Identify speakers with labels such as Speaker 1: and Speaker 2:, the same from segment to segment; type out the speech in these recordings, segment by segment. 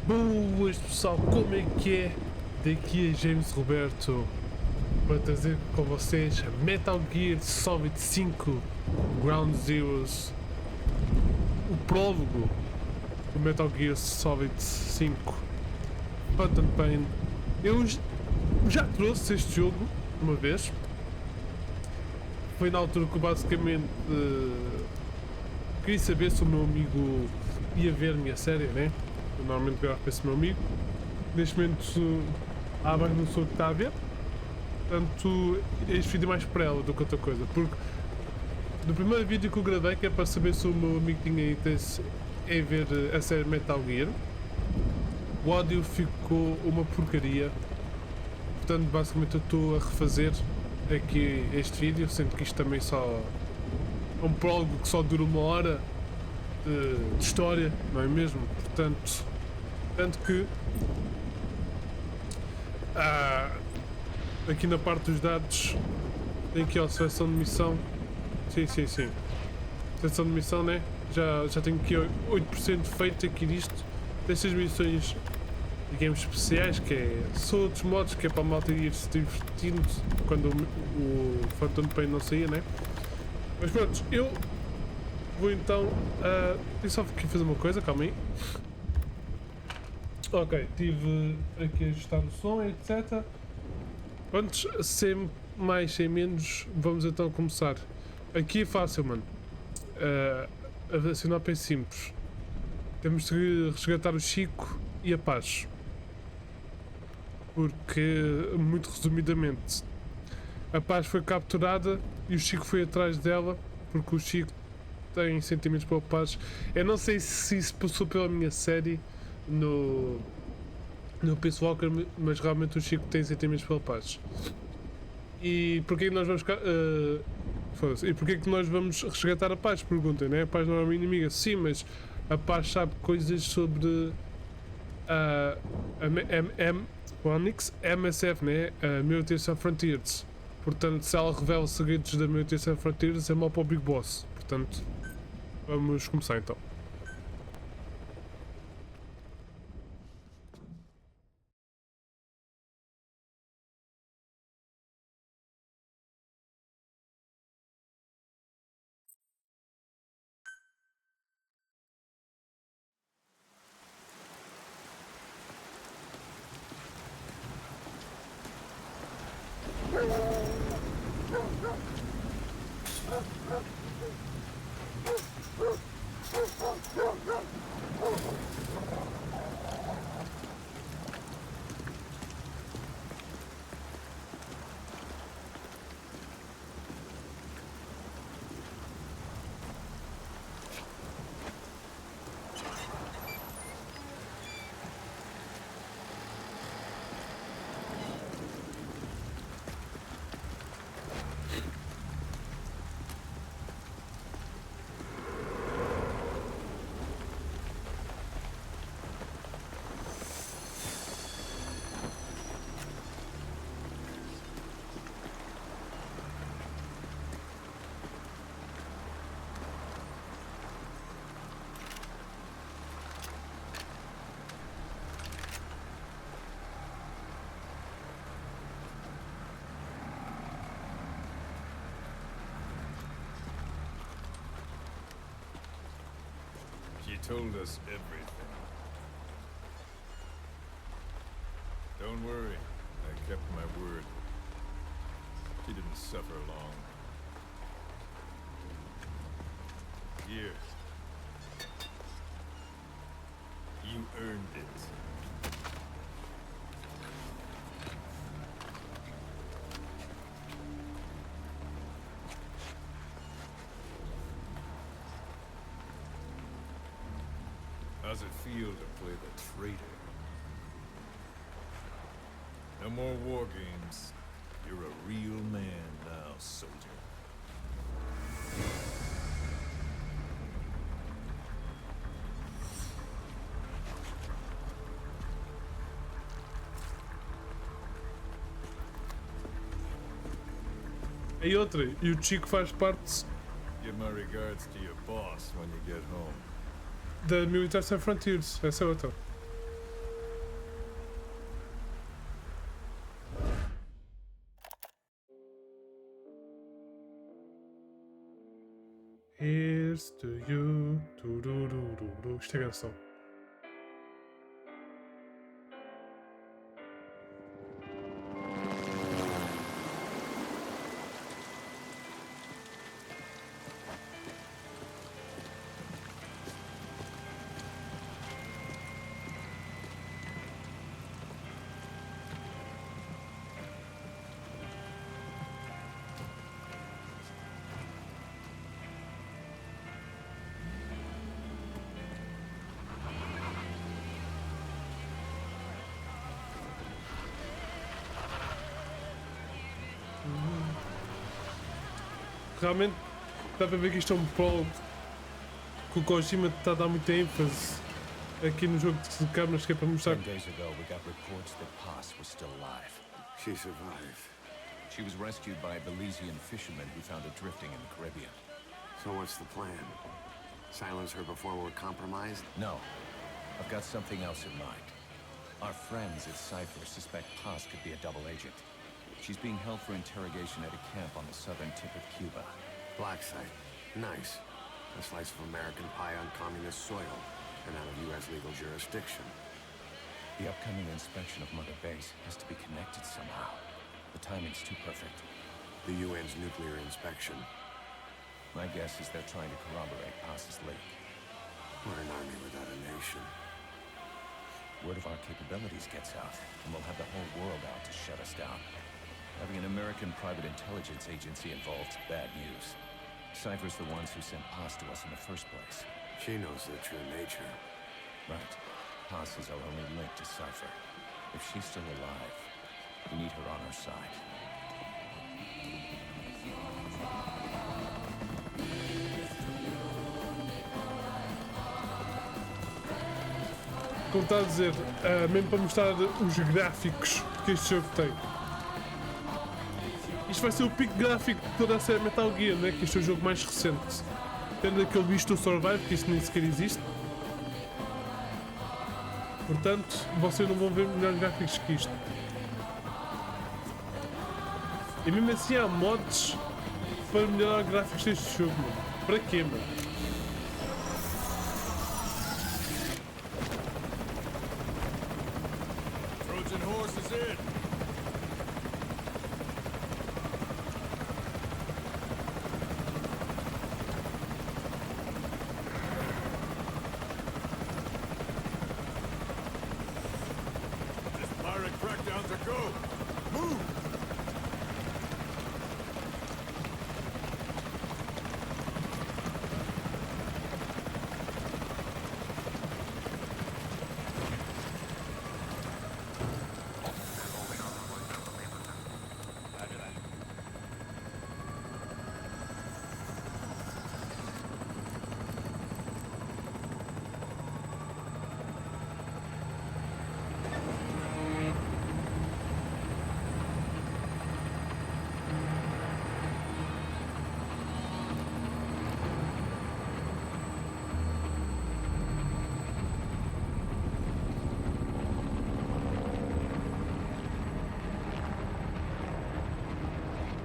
Speaker 1: Boas pessoal, como é que é? Daqui é James Roberto para trazer com vocês Metal Gear Solid 5 Ground Zeroes, o prólogo do Metal Gear Solid 5 Phantom Pain. Eu já trouxe este jogo uma vez, foi na altura que eu basicamente queria saber se o meu amigo ia ver a minha série, né? Eu normalmente gravo para esse meu amigo. Neste momento há mais uma pessoa que está a ver, portanto este vídeo é mais para ela do que outra coisa, porque no primeiro vídeo que eu gravei, que é para saber se o meu amigo tinha interesse em ver a série Metal Gear, o áudio ficou uma porcaria, portanto basicamente eu estou a refazer aqui este vídeo, sendo que isto também só é um prólogo que só dura uma hora de história, não é mesmo? Portanto, tanto que aqui na parte dos dados tem aqui a seleção de missão. Sim. Seleção de missão, né? Já tenho aqui 8% feito aqui disto. Destas missões, digamos, especiais, que é só outros modos, que é para a malta ir se divertindo quando o Phantom Pain não saía, né? Mas pronto, eu vou então. Eu só aqui fazer uma coisa, calma aí. Ok, tive aqui a ajustar o som, etc. Prontos, sem mais, sem menos, vamos então começar. Aqui é fácil, mano. A sinopse é simples. Temos de resgatar o Chico e a Paz. Porque, muito resumidamente, a Paz foi capturada e o Chico foi atrás dela, porque o Chico tem sentimentos pela Paz. Eu não sei se isso passou pela minha série no Peace Walker, mas realmente o Chico tem sentimentos pela Paz. E porquê que nós vamos e porquê que nós vamos resgatar a Paz? Perguntem, né? A Paz não é uma inimiga. Sim, mas a Paz sabe coisas sobre a MSF, né? A Military Sans Frontiers. Portanto, se ela revela segredos da Military Sans Frontiers, é mau para o Big Boss. Portanto, vamos começar então.
Speaker 2: She told us everything. Don't worry, I kept my word. She didn't suffer long. Here. You earned it. How's it feel to play the traitor? No more war games. You're a real man now, soldier.
Speaker 1: E outra, e o Chico faz parte
Speaker 2: Give my regards to your boss when you get home.
Speaker 1: da Military Sans Frontiers, essa é outra. Here's to you. Tururururu. Isto é canção. Realmente dá para ver que isto é um pro que o Kojima está a dar muita ênfase aqui no jogo de câmeras, que é para mostrar.
Speaker 3: 10 days ago, we got reports that Paz was still alive.
Speaker 4: She survived.
Speaker 3: She was rescued by a Belizean fisherman who found her drifting in the Caribbean.
Speaker 4: So what's the plan? Silence her before we're compromised?
Speaker 3: No, I've got something else in mind. Our friends at Cypher suspect Paz could be a double agent. She's being held for interrogation at a camp on the southern tip of Cuba.
Speaker 4: Black site. Nice. A slice of American pie on communist soil and out of U.S. legal jurisdiction.
Speaker 3: The upcoming inspection of Mother Base has to be connected somehow. The timing's too perfect.
Speaker 4: The UN's nuclear inspection.
Speaker 3: My guess is they're trying to corroborate Paz's leak.
Speaker 4: We're an army without a nation.
Speaker 3: Word of our capabilities gets out, and we'll have the whole world out to shut us down. Having an American private intelligence agency involved's bad news. Cypher's the ones who sent Paz to us in the first place.
Speaker 4: She knows their true nature.
Speaker 3: Right. Paz is our only link to Cypher. If she's still alive, we need her on our side.
Speaker 1: Como está a dizer, mesmo para mostrar os gráficos que este jogo tem. Isto vai ser o pico gráfico de toda a série Metal Gear, né? Que este é o jogo mais recente. Tendo aquele bicho do Survive, que isso nem sequer existe. Portanto, vocês não vão ver melhores gráficos que isto. E mesmo assim há mods para melhorar os gráficos deste jogo, mano. Para quê, mano?
Speaker 2: Trojan horse is in. This pirate crackdown's a go. Move!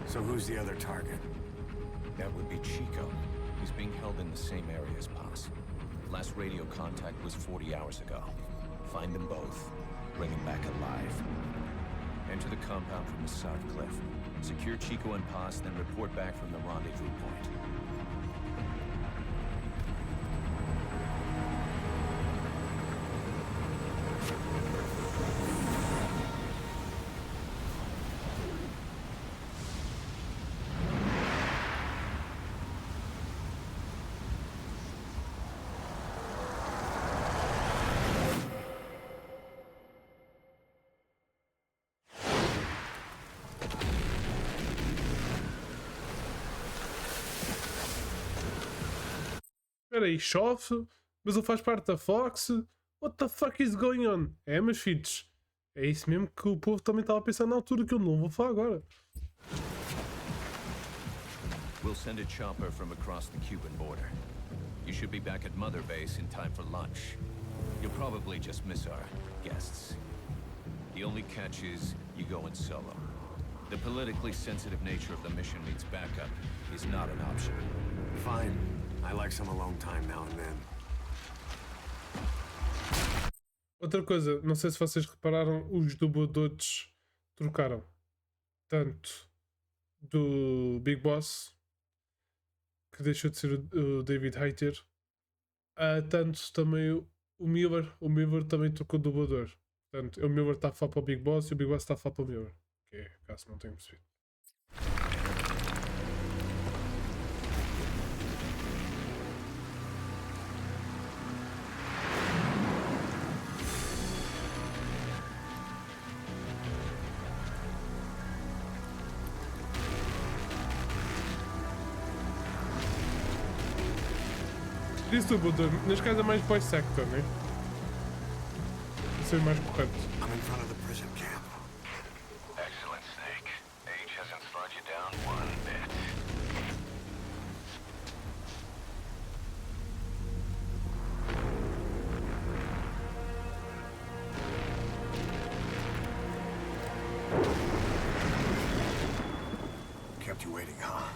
Speaker 4: So who's the other target?
Speaker 3: That would be Chico. He's being held in the same area as Paz. Last radio contact was 40 hours ago. Find them both. Bring them back alive. Enter the compound from the south cliff. Secure Chico and Paz, then report back from the rendezvous point.
Speaker 1: Espera aí, chove, mas ele faz parte da Fox. What the fuck is going on? É, mas filhos, é isso mesmo que o povo também estava a pensar na altura, que eu não vou falar agora.
Speaker 3: We'll send a chopper from across the Cuban border. You should be back at Mother Base in time for lunch. You'll probably just miss our guests. The only catch is you go in solo. The politically sensitive nature of the mission means backup is not an option.
Speaker 4: Fine. I like some alone time now and then.
Speaker 1: Outra coisa, não sei se vocês repararam, os dubladores trocaram tanto do Big Boss, que deixou de ser o David Hayter, tanto também o Miller. O Miller também trocou de dublador. Portanto, o Miller está a falar para o Big Boss e o Big Boss está a falar para o Miller. Que é, caso não tenham percebido. Disse dublador, neste caso é mais voice actor, né? Isso é mais correto.
Speaker 4: I'm in front of the prison camp.
Speaker 3: Excellent, Snake. Age hasn't slowed you down one bit.
Speaker 4: Kept you waiting, huh?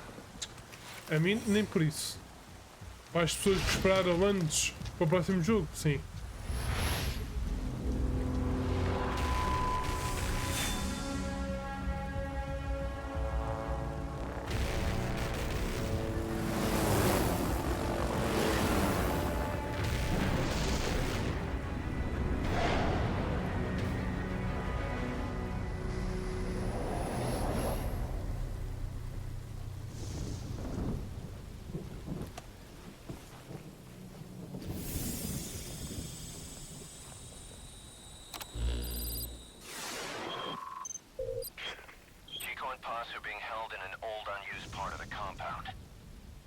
Speaker 1: A mim, nem por isso. Para as pessoas que esperaram antes para o próximo jogo, sim.
Speaker 3: Are being held in an old unused part of the compound.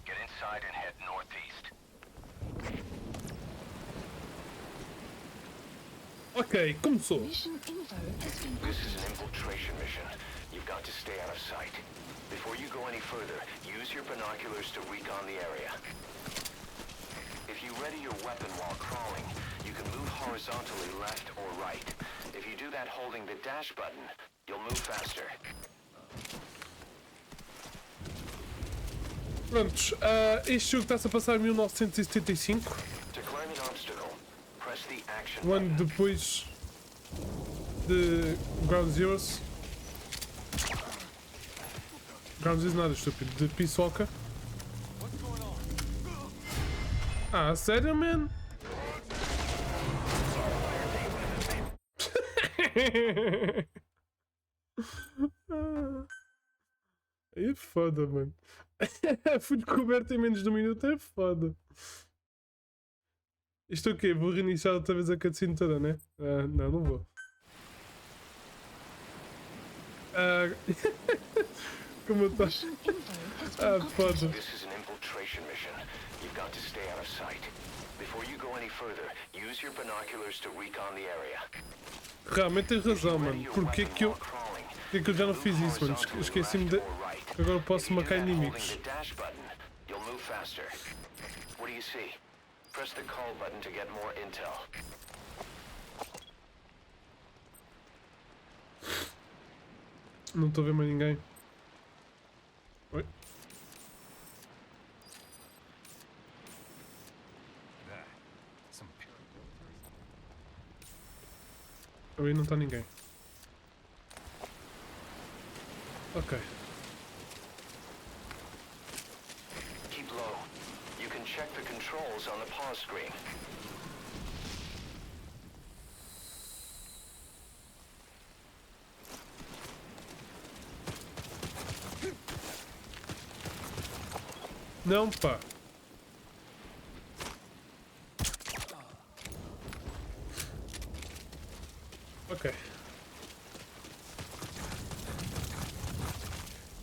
Speaker 3: Get inside and head northeast.
Speaker 1: Ok, começou.
Speaker 5: Mission info has been
Speaker 3: This is an infiltration mission. You've got to stay out of sight. Before you go any further, use your binoculars to recon the area. If you ready your weapon while crawling, you can move horizontally left or right. If you do that holding the dash button, you'll move faster.
Speaker 1: Prontos, este jogo está-se a passar em 1975,
Speaker 3: To climb an obstacle, press the action
Speaker 1: um ano
Speaker 3: button.
Speaker 1: depois de Ground Zeroes. Ground Zeroes nada estúpido, de Peace Walker. Ah, sério, man? É foda, mano. Fui descoberto em menos de um minuto, é foda. Isto é o quê? Vou reiniciar outra vez a cutscene toda, né? Não, não vou. Como eu tô...
Speaker 5: mission info has been
Speaker 1: foda.
Speaker 3: This is an infiltration mission. You've got to stay out of sight. Before you go any further, use your binoculars to recon the area.
Speaker 1: Realmente tens razão, mano. Porquê que eu já não fiz isso, mano? Esqueci-me de... Agora eu posso marcar inimigos.
Speaker 3: Press the call button to get more intel.
Speaker 1: Não estou a ver mais ninguém. Oi? Ali não está ninguém. Ok.
Speaker 3: Keep low. You can check the controls on the pause screen.
Speaker 1: Não, pá. Ok.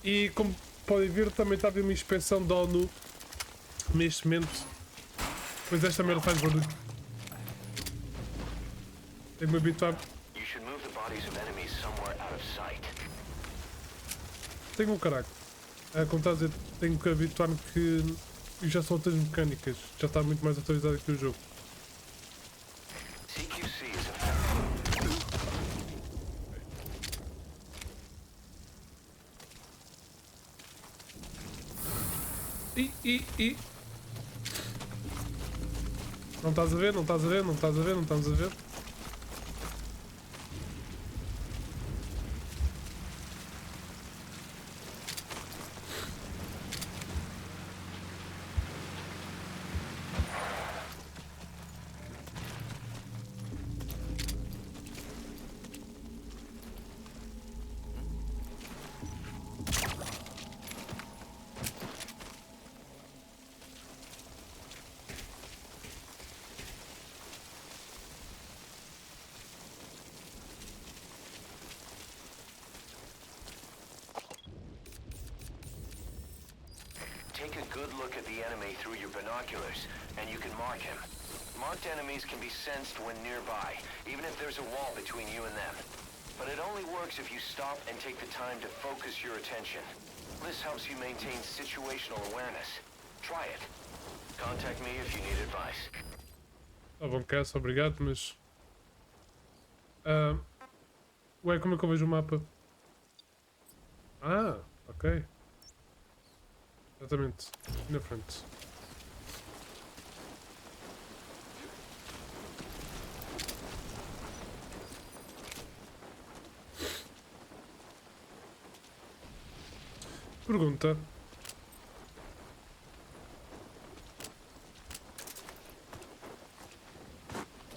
Speaker 1: E como podem ver, também está a haver uma inspeção da ONU neste momento. Pois esta merda faz barulho. Tenho que me habituar.
Speaker 3: You should move the bodies of enemies somewhere out of sight.
Speaker 1: Tenho um caralho. Como está a dizer, tenho que habituar-me que já são outras mecânicas. Já está muito mais atualizado aqui o jogo.
Speaker 3: CQC is effective.
Speaker 1: E... Não estás a ver, não estás a ver, não estás a ver, não estamos a ver.
Speaker 6: Take a good look at the enemy through your binoculars, and you can mark him. Marked enemies can be sensed when nearby, even if there's a wall between you and them. But it only works if you stop and take the time to focus your attention. This helps you maintain situational awareness. Try it. Contact me if you need advice.
Speaker 1: Tá bom, Cass, obrigado, mas... Ué, como é que eu vejo o mapa? Ah, ok. Exatamente, aqui na frente. Pergunta.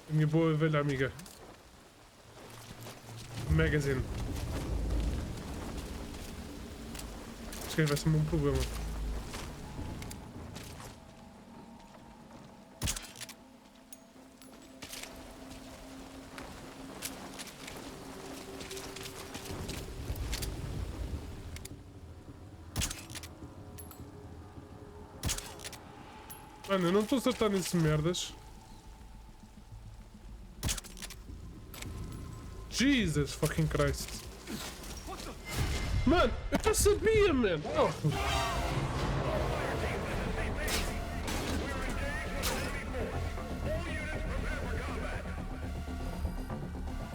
Speaker 1: A minha boa e velha amiga. Magazine. Acho que vai ser um problema. Mano, eu não estou a acertar nessas merdas. Jesus fucking Christ. Mano, eu já sabia, mano. Oh.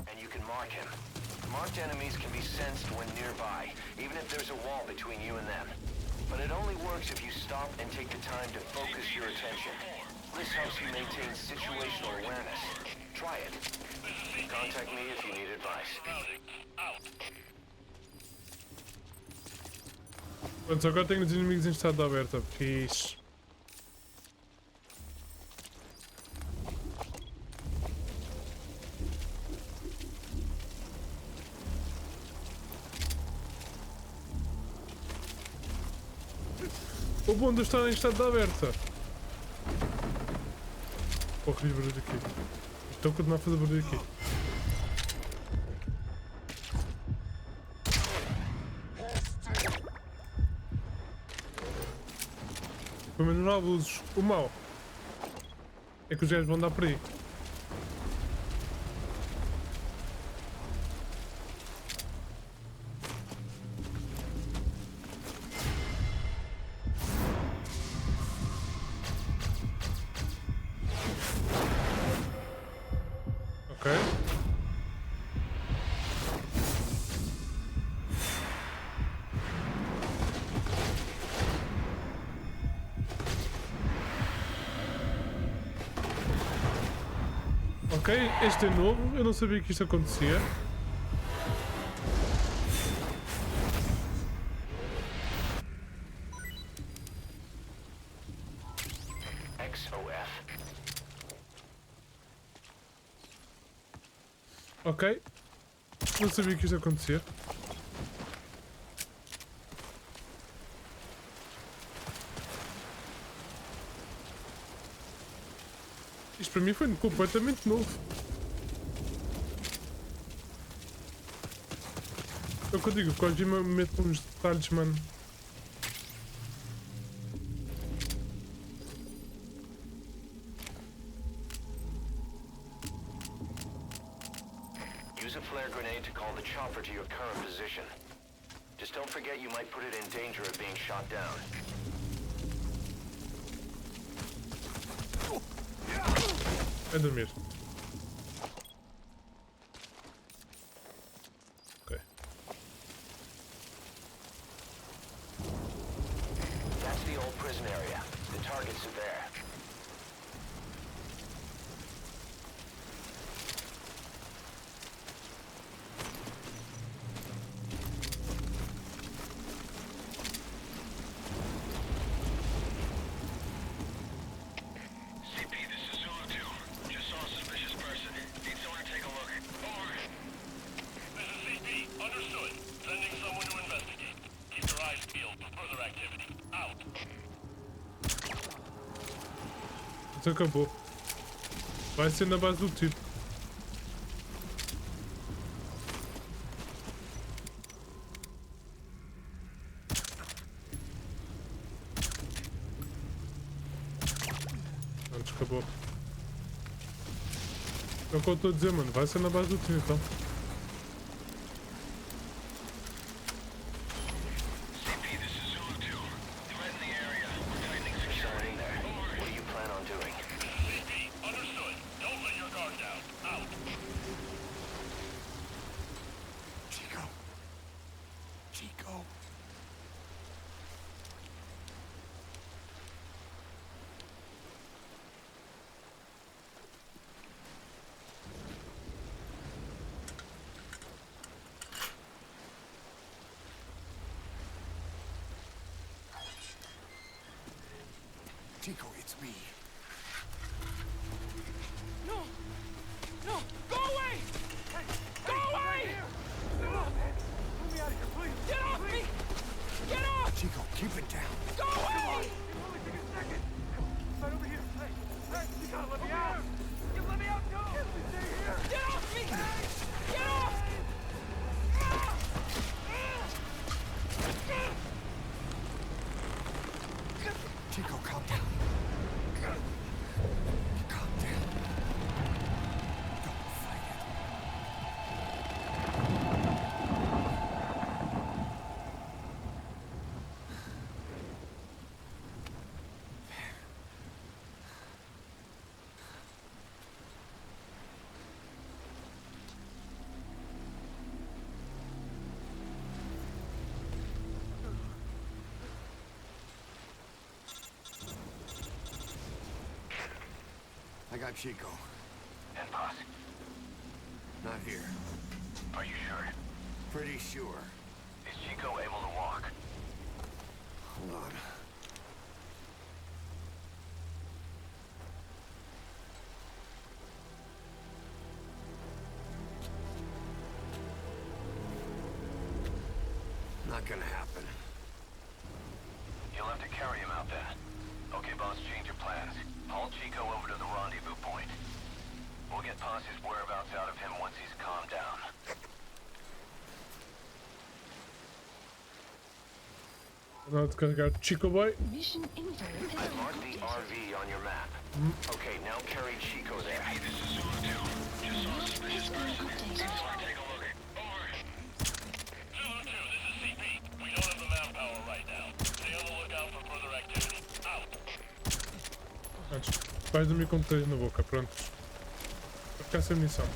Speaker 6: And you can mark him. Marked enemies can be sensed when nearby, even if there's a wall between you and them. But it only works if you stop and take the time to focus your attention. This helps you maintain situational awareness. Try it. Contact me if you need advice.
Speaker 1: Pronto, agora tenho os inimigos em estado aberto. Fixe. O bom de estar em estado aberta. Porra, fiz barulho aqui. Estou a continuar a fazer barulho aqui. Pelo menos não há abusos. O mau é que os gajos vão dar por aí. Ok. Ok, este é novo, eu não sabia que isto acontecia.
Speaker 6: XOF.
Speaker 1: Ok, não sabia que isto acontecia. Isto para mim foi completamente novo. É o que eu digo, quando eu me meto uns detalhes, mano.
Speaker 6: Use a flare grenade to call the chopper to your current position. Just don't forget you might put it in danger of being shot down.
Speaker 1: É dormir. Ok.
Speaker 6: That's the old prison area. The targets are there.
Speaker 1: Pronto, acabou. Vai ser na base do tiro. Pronto, acabou. É o que eu estou a dizer, mano. Vai ser na base do tiro, então.
Speaker 4: Chico, it's me.
Speaker 7: No! No! Go away! Go away! Get off, man! Move me out of here, please! Get off me! Get off!
Speaker 4: Chico, keep it down.
Speaker 7: Go away!
Speaker 8: It'll only take a second. Right over here. Hey, you gotta let me out. You let me out, too. Stay here.
Speaker 7: Get off me! Get off!
Speaker 4: Chico, calm down. Calm down. Don't fight it. I got Chico.
Speaker 6: And Boss,
Speaker 4: Not here.
Speaker 6: are you sure?
Speaker 4: Pretty sure.
Speaker 6: Is Chico able to walk?
Speaker 4: Hold on. Not gonna happen.
Speaker 6: You'll have to carry him out then. Okay, boss, change your plans. Haul Chico over to the rendezvous point. We'll get Posse's whereabouts out of him once he's calmed down.
Speaker 1: Nada de carregar. Chico Boy.
Speaker 5: Mission info has
Speaker 6: I
Speaker 5: been
Speaker 6: marked the
Speaker 5: updated.
Speaker 6: RV on your map. Okay, now carry Chico there.
Speaker 5: Map has been updated.
Speaker 1: Antes, vais dormir com 3 na boca, pronto. Vai ficar sem munição.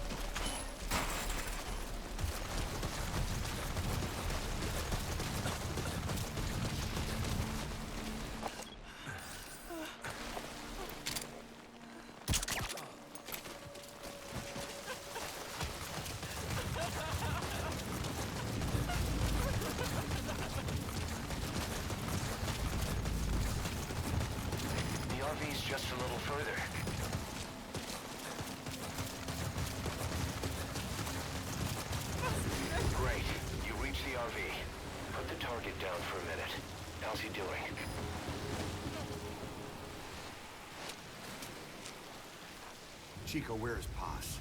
Speaker 6: The RV's just a little further. Great. You reached the RV. Put the target down for a minute. How's he doing?
Speaker 4: Chico, where is Paz?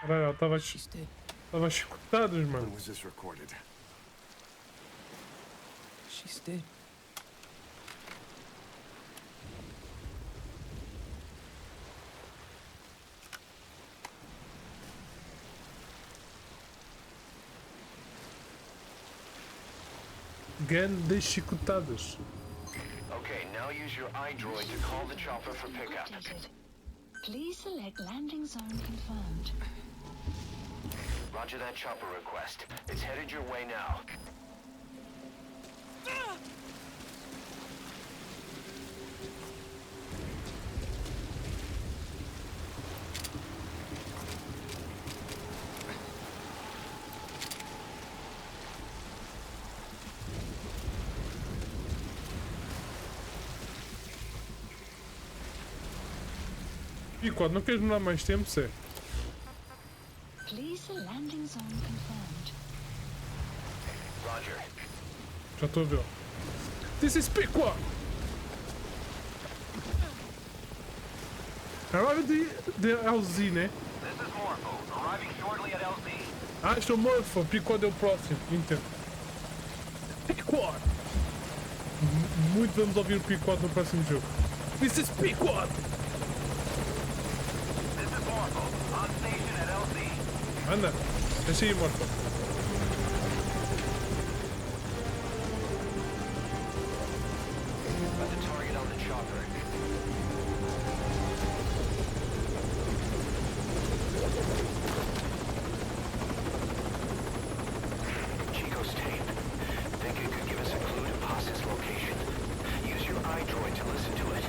Speaker 1: Caralho, estava chicotados, mano.
Speaker 4: When was this recorded?
Speaker 7: She's dead.
Speaker 1: Grandes chicotadas.
Speaker 6: Okay, now use your iDroid to call the chopper for pickup.
Speaker 5: Updated. Please select landing zone confirmed.
Speaker 6: Roger that chopper request. It's headed your way now.
Speaker 1: E quando não queres demorar mais tempo, Zé?
Speaker 5: Lisa landing zone confirmed.
Speaker 6: Roger.
Speaker 1: Já estou a ver. This is Piqua! Arrive de LZ, né?
Speaker 6: This is Morpho, arriving shortly at LZ.
Speaker 1: Ah, estou morto, Piqua deu próximo, entendo. Piqua! Muito vamos ouvir o Piqua no próximo jogo. This is Piqua!
Speaker 6: This is Morpho, on station at LZ.
Speaker 1: Anda, deixa aí, morto.
Speaker 6: Got the target on the chopper. Chico's tape. Think it could give us a clue to Paz's location. Use your iDroid to listen to it.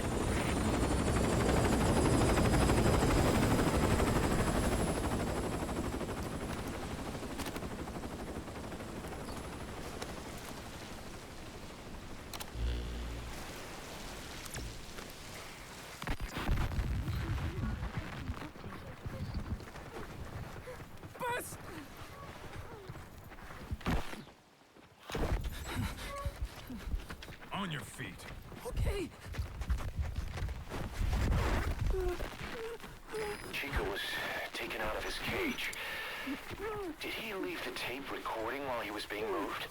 Speaker 7: Buzz!
Speaker 2: On your feet.
Speaker 7: Okay.
Speaker 6: Chico was taken out of his cage. Did he leave the tape recording while he was being moved?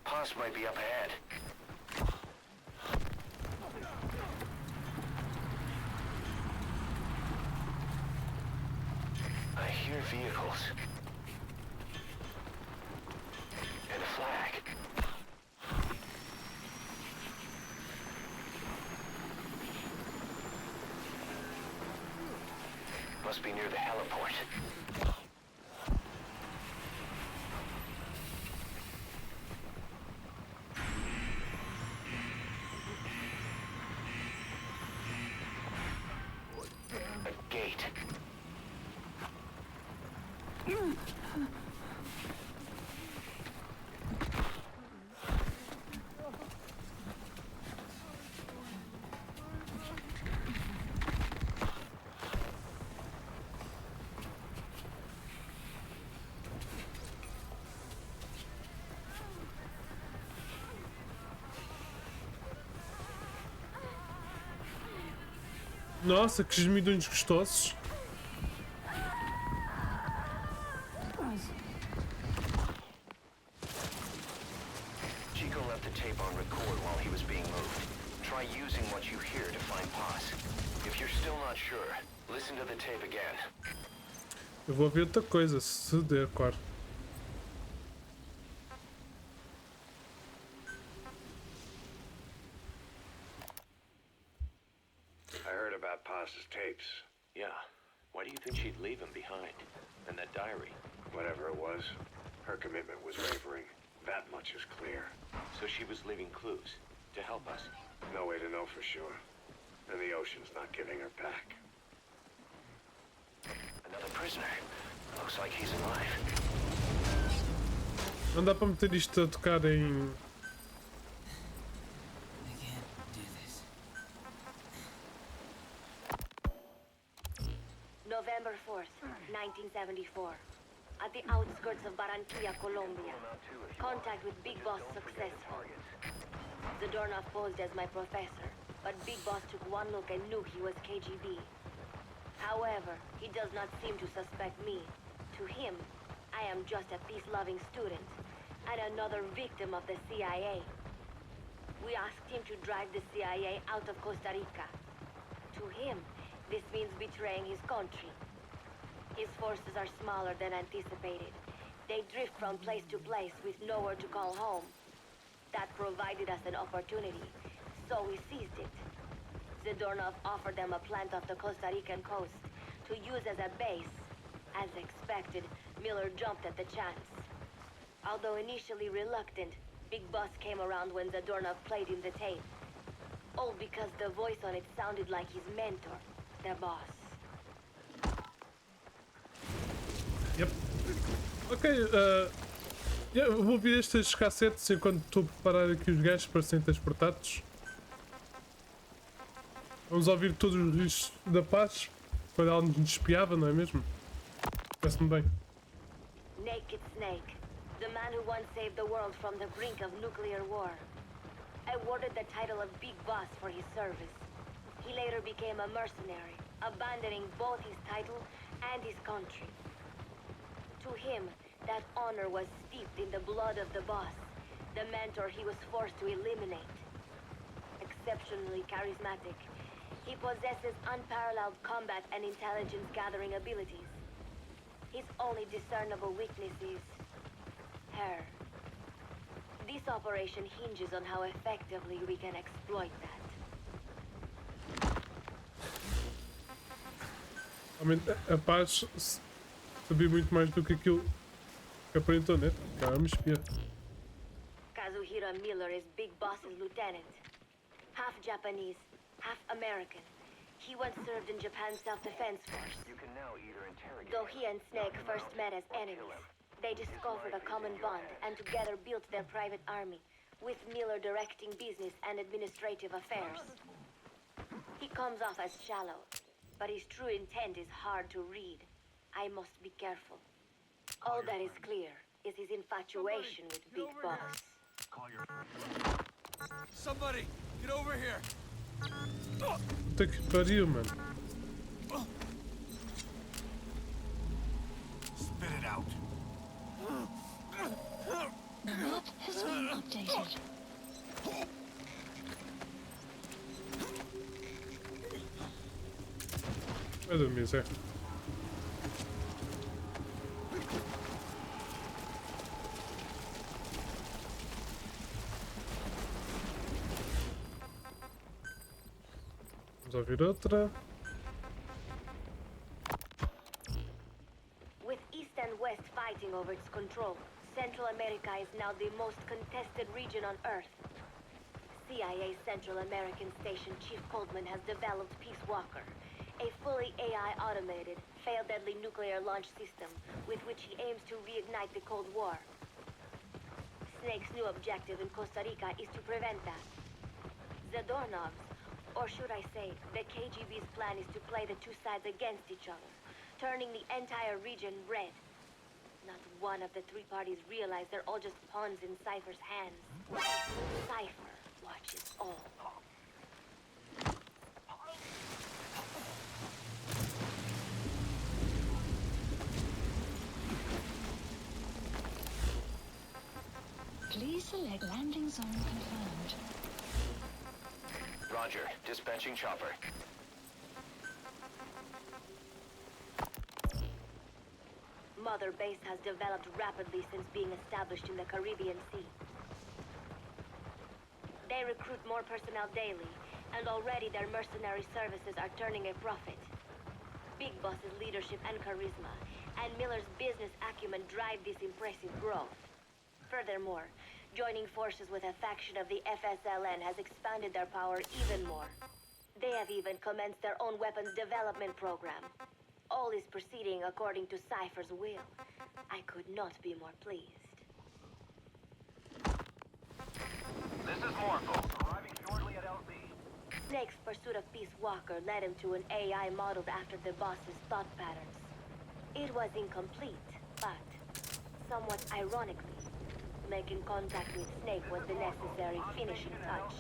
Speaker 6: Paz might be up ahead. I hear vehicles. And a flag. Must be near the heliport. A gate.
Speaker 1: Nossa, que gemidões gostosos.
Speaker 6: Chico left the tape on record while he was being moved. Try using what you hear to find Paz. If you're still not sure, listen to the tape again.
Speaker 1: Eu vou ver outra coisa, se der, claro.
Speaker 4: I heard about Paz's tapes.
Speaker 3: Yeah. Why do you think she'd leave him behind? And that diary?
Speaker 4: Whatever it was, her commitment was wavering. That much is clear.
Speaker 3: So she was leaving clues to help us.
Speaker 4: No way to know for sure. And the ocean's not giving her back.
Speaker 6: Another prisoner. Looks like he's alive.
Speaker 1: Não dá para meter isto a tocar em...
Speaker 7: I can't do this.
Speaker 9: November 4th, 1974. At the outskirts of Barranquilla, Colombia. Contact with Big Boss successful. Zadornov posed as my professor, but Big Boss took one look and knew he was KGB. However, he does not seem to suspect me. To him, I am just a peace-loving student, and another victim of the CIA. We asked him to drive the CIA out of Costa Rica. To him, this means betraying his country. His forces are smaller than anticipated. They drift from place to place with nowhere to call home. That provided us an opportunity, so we seized it. Zadornov offered them a plant off the Costa Rican coast to use as a base. As expected, Miller jumped at the chance. Although initially reluctant, Big Boss came around when Zadornov played him the tape. All because the voice on it sounded like his mentor, the boss.
Speaker 1: Yep. Ok, eu vou ouvir estes cassetes enquanto estou a preparar aqui os gajos para serem transportados. Vamos ouvir todos os riscos da paz, quando ela nos espiava, não é mesmo? Parece-me bem.
Speaker 9: Rocket Snake, the man who once saved the world from the brink of nuclear war. Awarded the title of Big Boss for his service. He later became a mercenary, abandoning both his title and his country. To him, that honor was steeped in the blood of the boss, the mentor he was forced to eliminate. Exceptionally charismatic, he possesses unparalleled combat and intelligence gathering abilities. His only discernible weakness is her. This operation hinges on how effectively we can exploit that.
Speaker 1: Realmente a Paz sabia muito mais do que aquilo que aparentou, né? Cara, me espia.
Speaker 9: Kazuhira Miller is Big Boss's lieutenant. Half Japanese, half American. He once served in Japan's self-defense force.
Speaker 6: You can now either interrogate
Speaker 9: Though he and Snake first met as enemies, they discovered a common bond and together built their private army, with Miller directing business and administrative affairs. He comes off as shallow, but his true intent is hard to read. I must be careful. All that is clear is his infatuation with Big Boss.
Speaker 7: Somebody, get over here!
Speaker 1: Puta que pariu, mano.
Speaker 4: Spit it out.
Speaker 5: The map has been updated.
Speaker 1: Vai dormir, Zé. Vamos ouvir outra.
Speaker 9: With East and West fighting over its control, Central America is now the most contested region on Earth. CIA Central American Station Chief Coldman has developed Peace Walker, a fully AI-automated, fail-deadly nuclear launch system with which he aims to reignite the Cold War. Snake's new objective in Costa Rica is to prevent that. The Dornovs, or should I say, the KGB's plan is to play the two sides against each other, turning the entire region red. Not one of the three parties realize they're all just pawns in Cypher's hands. Cypher watches all.
Speaker 5: Please select landing zone confirmed.
Speaker 6: Roger. Dispatching chopper.
Speaker 9: Mother Base has developed rapidly since being established in the Caribbean Sea. They recruit more personnel daily, and already their mercenary services are turning a profit. Big Boss's leadership and charisma, and Miller's business acumen drive this impressive growth. Furthermore, joining forces with a faction of the FSLN has expanded their power even more. They have even commenced their own weapons development program. All is proceeding according to Cypher's will. I could not be more pleased.
Speaker 6: This is Morphle. Arriving shortly at LZ.
Speaker 9: Snake's pursuit of Peace Walker led him to an AI modeled after the boss's thought patterns. It was incomplete, but, somewhat ironically, making contact with Snake was the necessary finishing touch.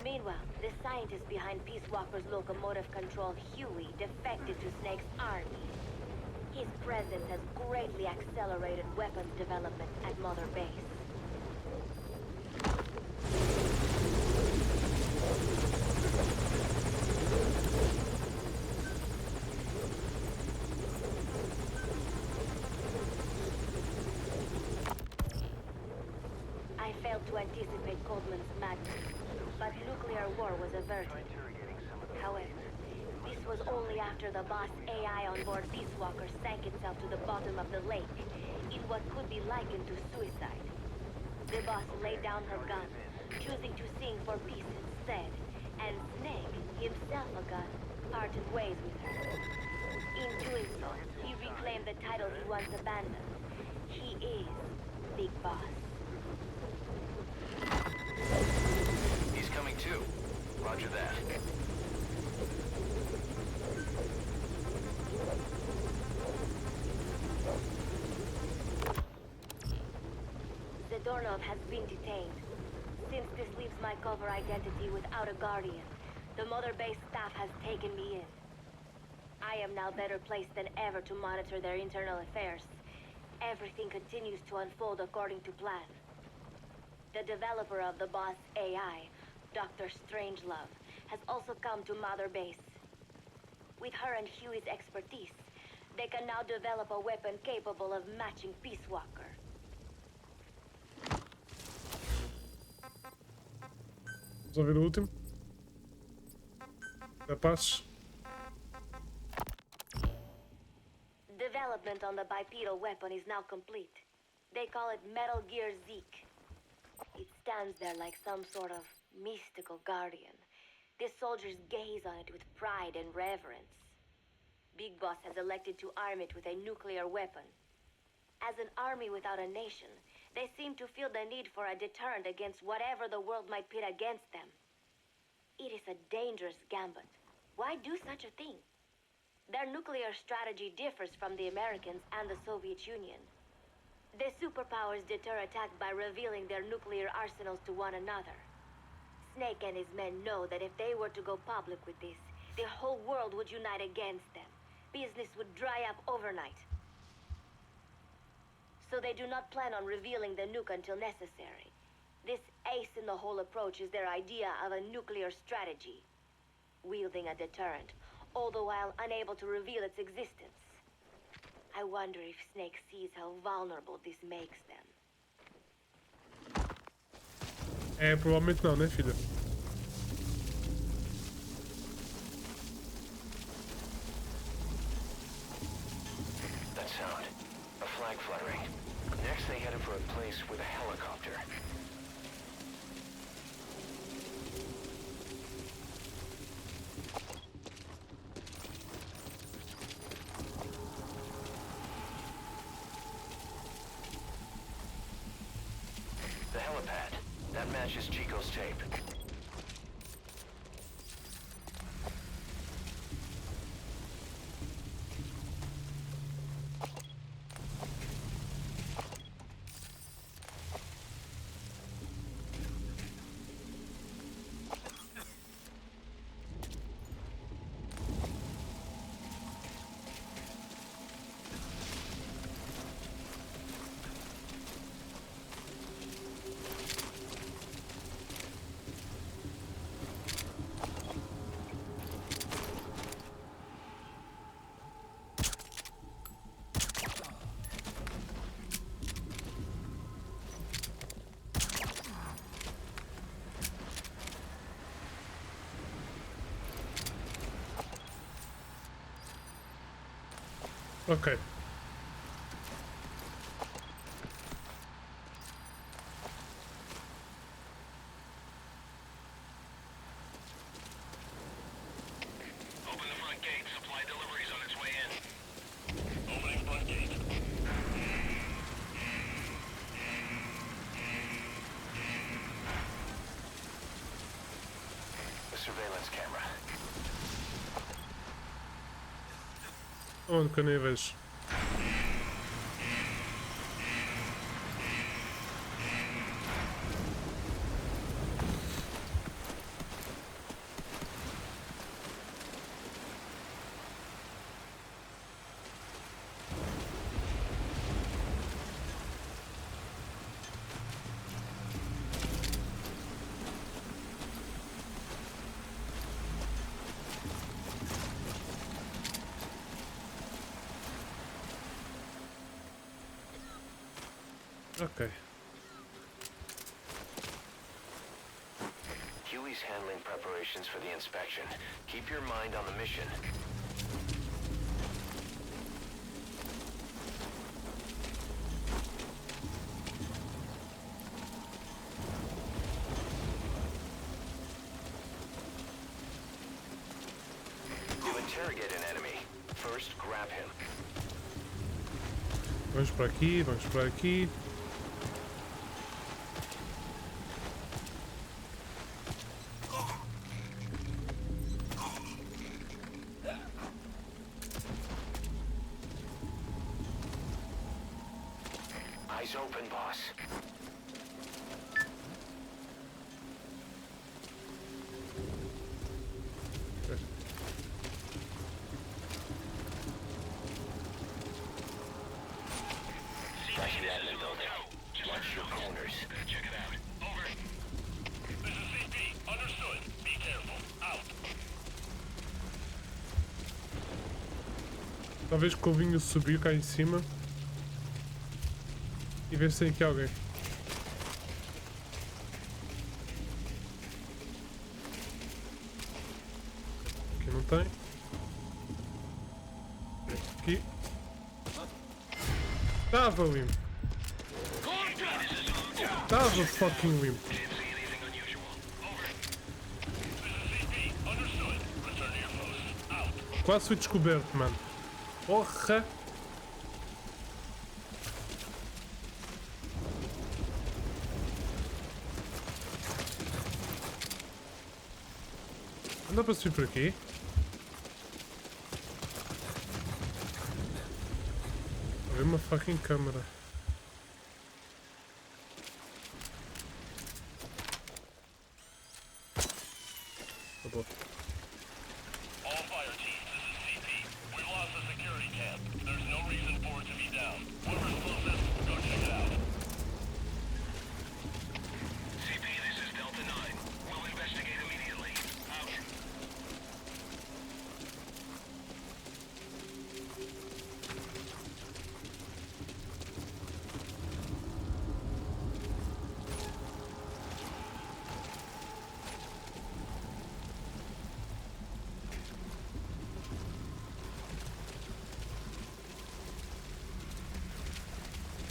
Speaker 9: Meanwhile, the scientist behind Peace Walker's locomotive control, Huey, defected to Snake's army. His presence has greatly accelerated weapons development at Mother Base. I failed to anticipate Coldman's madness, but nuclear war was averted. However, this was only after the boss AI on board Peace Walker sank itself to the bottom of the lake, in what could be likened to suicide. The boss laid down her gun, choosing to sing for peace instead, and Snake, himself a gun, parted ways with her. In doing so, he reclaimed the title he once abandoned. He is Big Boss.
Speaker 6: He's coming too. Roger that.
Speaker 9: Dornov has been detained. Since this leaves my cover identity without a guardian, the Mother Base staff has taken me in. I am now better placed than ever to monitor their internal affairs. Everything continues to unfold according to plan. The developer of the boss AI, Dr. Strangelove, has also come to Mother Base. With her and Huey's expertise, they can now develop a weapon capable of matching Peace Walker.
Speaker 1: Vamos ouvir o último. Capazes.
Speaker 9: Development on the bipedal weapon is now complete. They call it Metal Gear Zeke. It stands there like some sort of mystical guardian. The soldiers gaze on it with pride and reverence. Big Boss has elected to arm it with a nuclear weapon. As an army without a nation, they seem to feel the need for a deterrent against whatever the world might pit against them. It is a dangerous gambit. Why do such a thing? Their nuclear strategy differs from the Americans and the Soviet Union. The superpowers deter attack by revealing their nuclear arsenals to one another. Snake and his men know that if they were to go public with this, the whole world would unite against them. Business would dry up overnight. So they do not plan on revealing the nuke until necessary. This ace-in-the-hole approach is their idea of a nuclear strategy. Wielding a deterrent, all the while unable to reveal its existence. I wonder if Snake sees how vulnerable this makes them.
Speaker 1: É, provavelmente não, né, filha?
Speaker 6: That sound. A flag fluttering. Next they headed for a place with a helicopter. The helipad. That matches Chico's tape.
Speaker 1: Ok.
Speaker 6: Open the front gate. Supply deliveries on its way in.
Speaker 8: Opening front gate.
Speaker 6: The surveillance camera.
Speaker 1: Onde que eu nem vejo? Ok.
Speaker 6: Huey's handling preparations for the inspection. Keep your mind on the mission. To interrogate an enemy, first grab him.
Speaker 1: Vamos por aqui, vamos por aqui.
Speaker 6: Eyes open, boss. Check it out. Over. This is CP. Understood. Be careful. Out.
Speaker 1: Talvez convinha subir cá em cima e ver se tem aqui alguém. Aqui não tem. Aqui. Tava limpo. Tava fucking limpo. Quase fui descoberto, mano. Porra! Anda para subir por aqui? Vou ver uma fucking câmera. Tá bom.
Speaker 6: All fire teams, this is CP. We lost the security camp. There's no reason for it to be down. Whoever's closest, go check it out. CP, this is Delta 9. We'll investigate immediately. Out.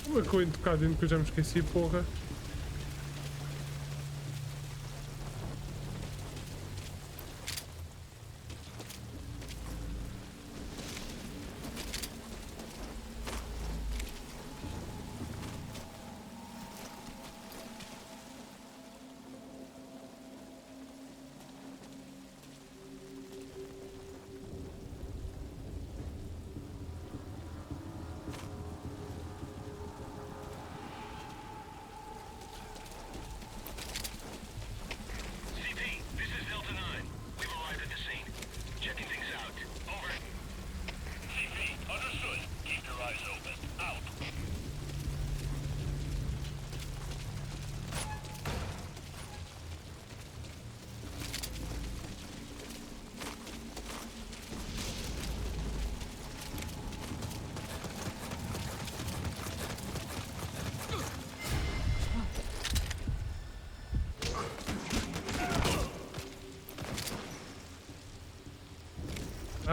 Speaker 1: Como é que eu entro cá dentro que eu já me esqueci, porra?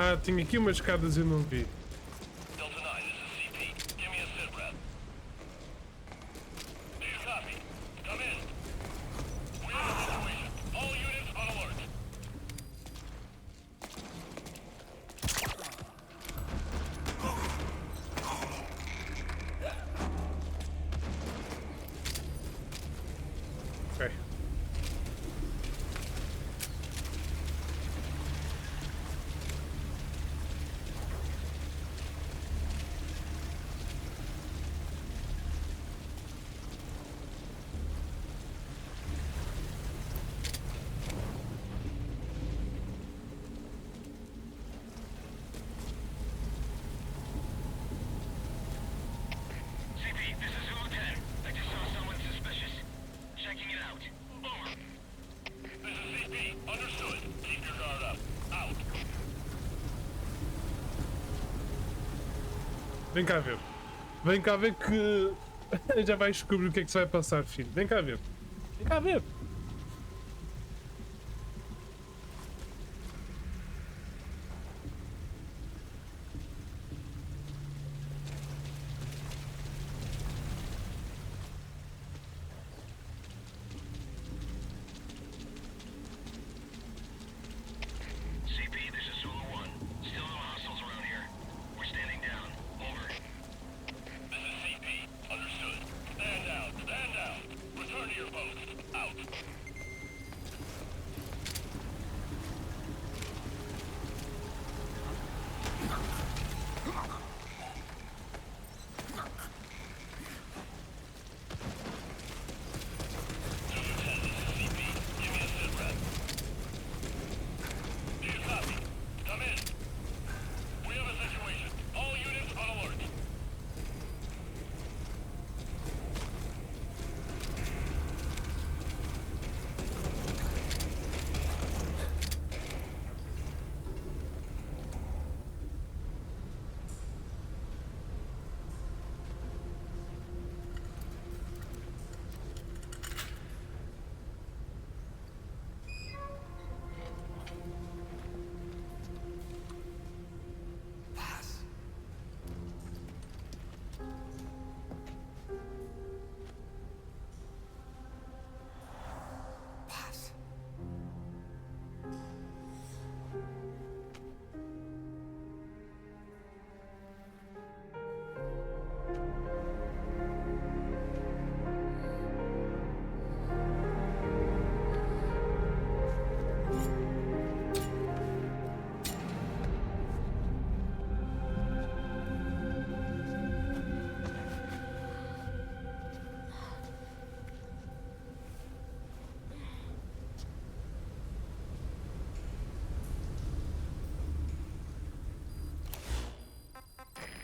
Speaker 1: Ah, tinha aqui umas escadas e eu não vi.
Speaker 6: Delta 9, this is CP. Give me a sit rep. Do you copy? Come in. We have a situation. All units on alert.
Speaker 1: Ok.
Speaker 6: CP, this is Zulu 10. I just saw someone suspicious. Checking it out. Over. This is CP. Understood. Keep your guard up. Out.
Speaker 1: Vem cá ver. Vem cá ver que já vais descobrir o que é que se vai passar, filho. Vem cá ver. Vem cá ver.
Speaker 6: CP, this is Zulu 1. Still no hostiles around here. We're standing down. Over. This is CP. Understood. Stand down. Stand down. Return to your post. Out. Zulu 10, this is CP. Give me a sit rep. Do you copy? Come in. We have a situation. All units on alert.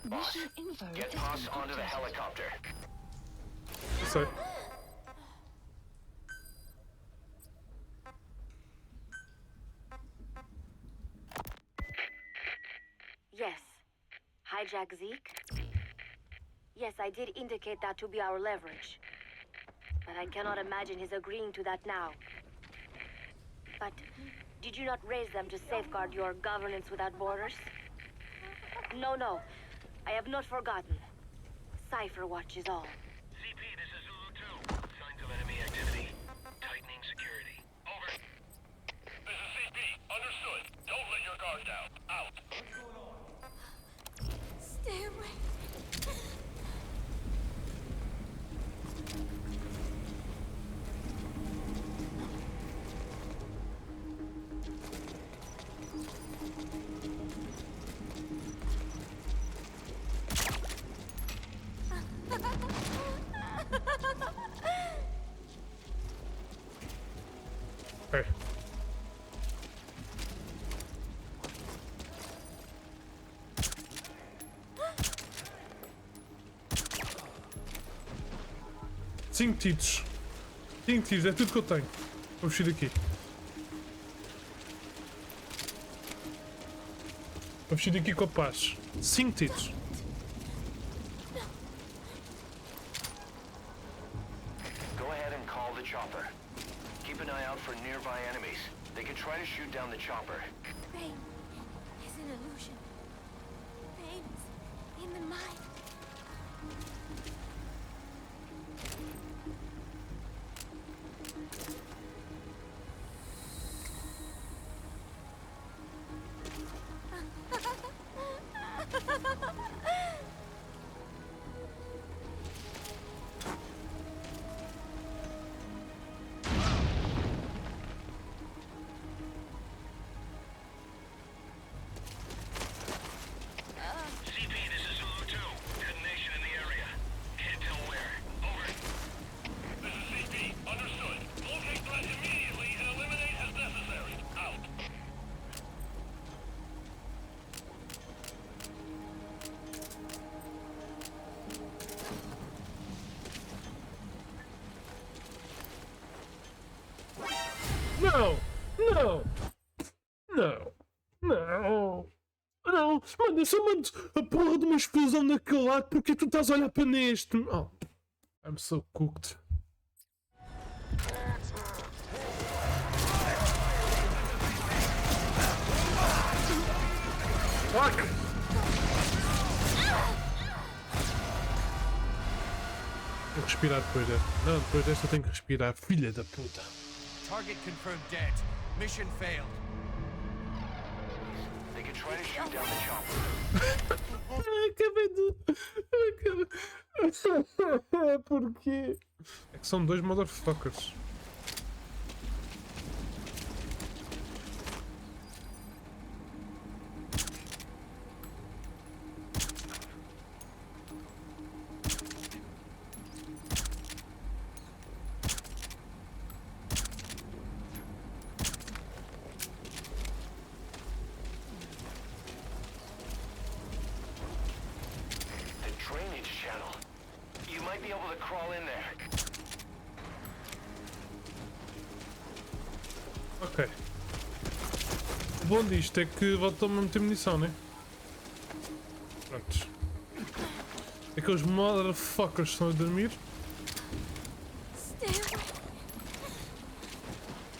Speaker 6: Boss,
Speaker 5: Mission info
Speaker 6: get
Speaker 5: is
Speaker 6: Haas onto the
Speaker 5: encrypted.
Speaker 6: helicopter.
Speaker 1: Eu sei.
Speaker 9: Yes. Hijack Zeke? Yes, I did indicate that to be our leverage. But I cannot imagine his agreeing to that now. But did you not raise them to safeguard your governance without borders? No, no. I have not forgotten. Cipher watch is all.
Speaker 6: CP, this is Zulu 2. Signs of enemy activity. Tightening security. Over. This is CP. Understood. Don't let your guard down. Out.
Speaker 10: Stay away.
Speaker 1: Ok. Cinco tiros. 5 tiros, é tudo que eu tenho. Vou fugir daqui. Vou fugir daqui com a paz. 5 tiros.
Speaker 6: Go ahead and call the chopper. Keep an eye out for nearby enemies. They could try to shoot down the chopper.
Speaker 10: Pain is an illusion. Pain is in the mind.
Speaker 6: CP, this is Zulu 2. Detonation in the area. Can't tell where. Over. This is CP. Understood. Locate threat immediately and eliminate as necessary. Out.
Speaker 1: Não! Não! Não! Não! Não! Mano, eu só mando a porra de uma explosão naquele lado porque tu estás a olhar para neste. Oh. I'm so cooked. Fuck! Vou respirar depois desta. Não, depois desta eu tenho que respirar, filha da puta.
Speaker 11: Target confirmed dead. Mission failed.
Speaker 6: They could try to shoot down the chopper.
Speaker 1: Acabei de. Porquê? É que são dois motherfuckers.
Speaker 6: The drainage channel. You might be able to crawl in there.
Speaker 1: Ok. O bom disto é que voltam-me a meter munição, né? Prontos. Aqueles motherfuckers estão a dormir.
Speaker 10: Stay away.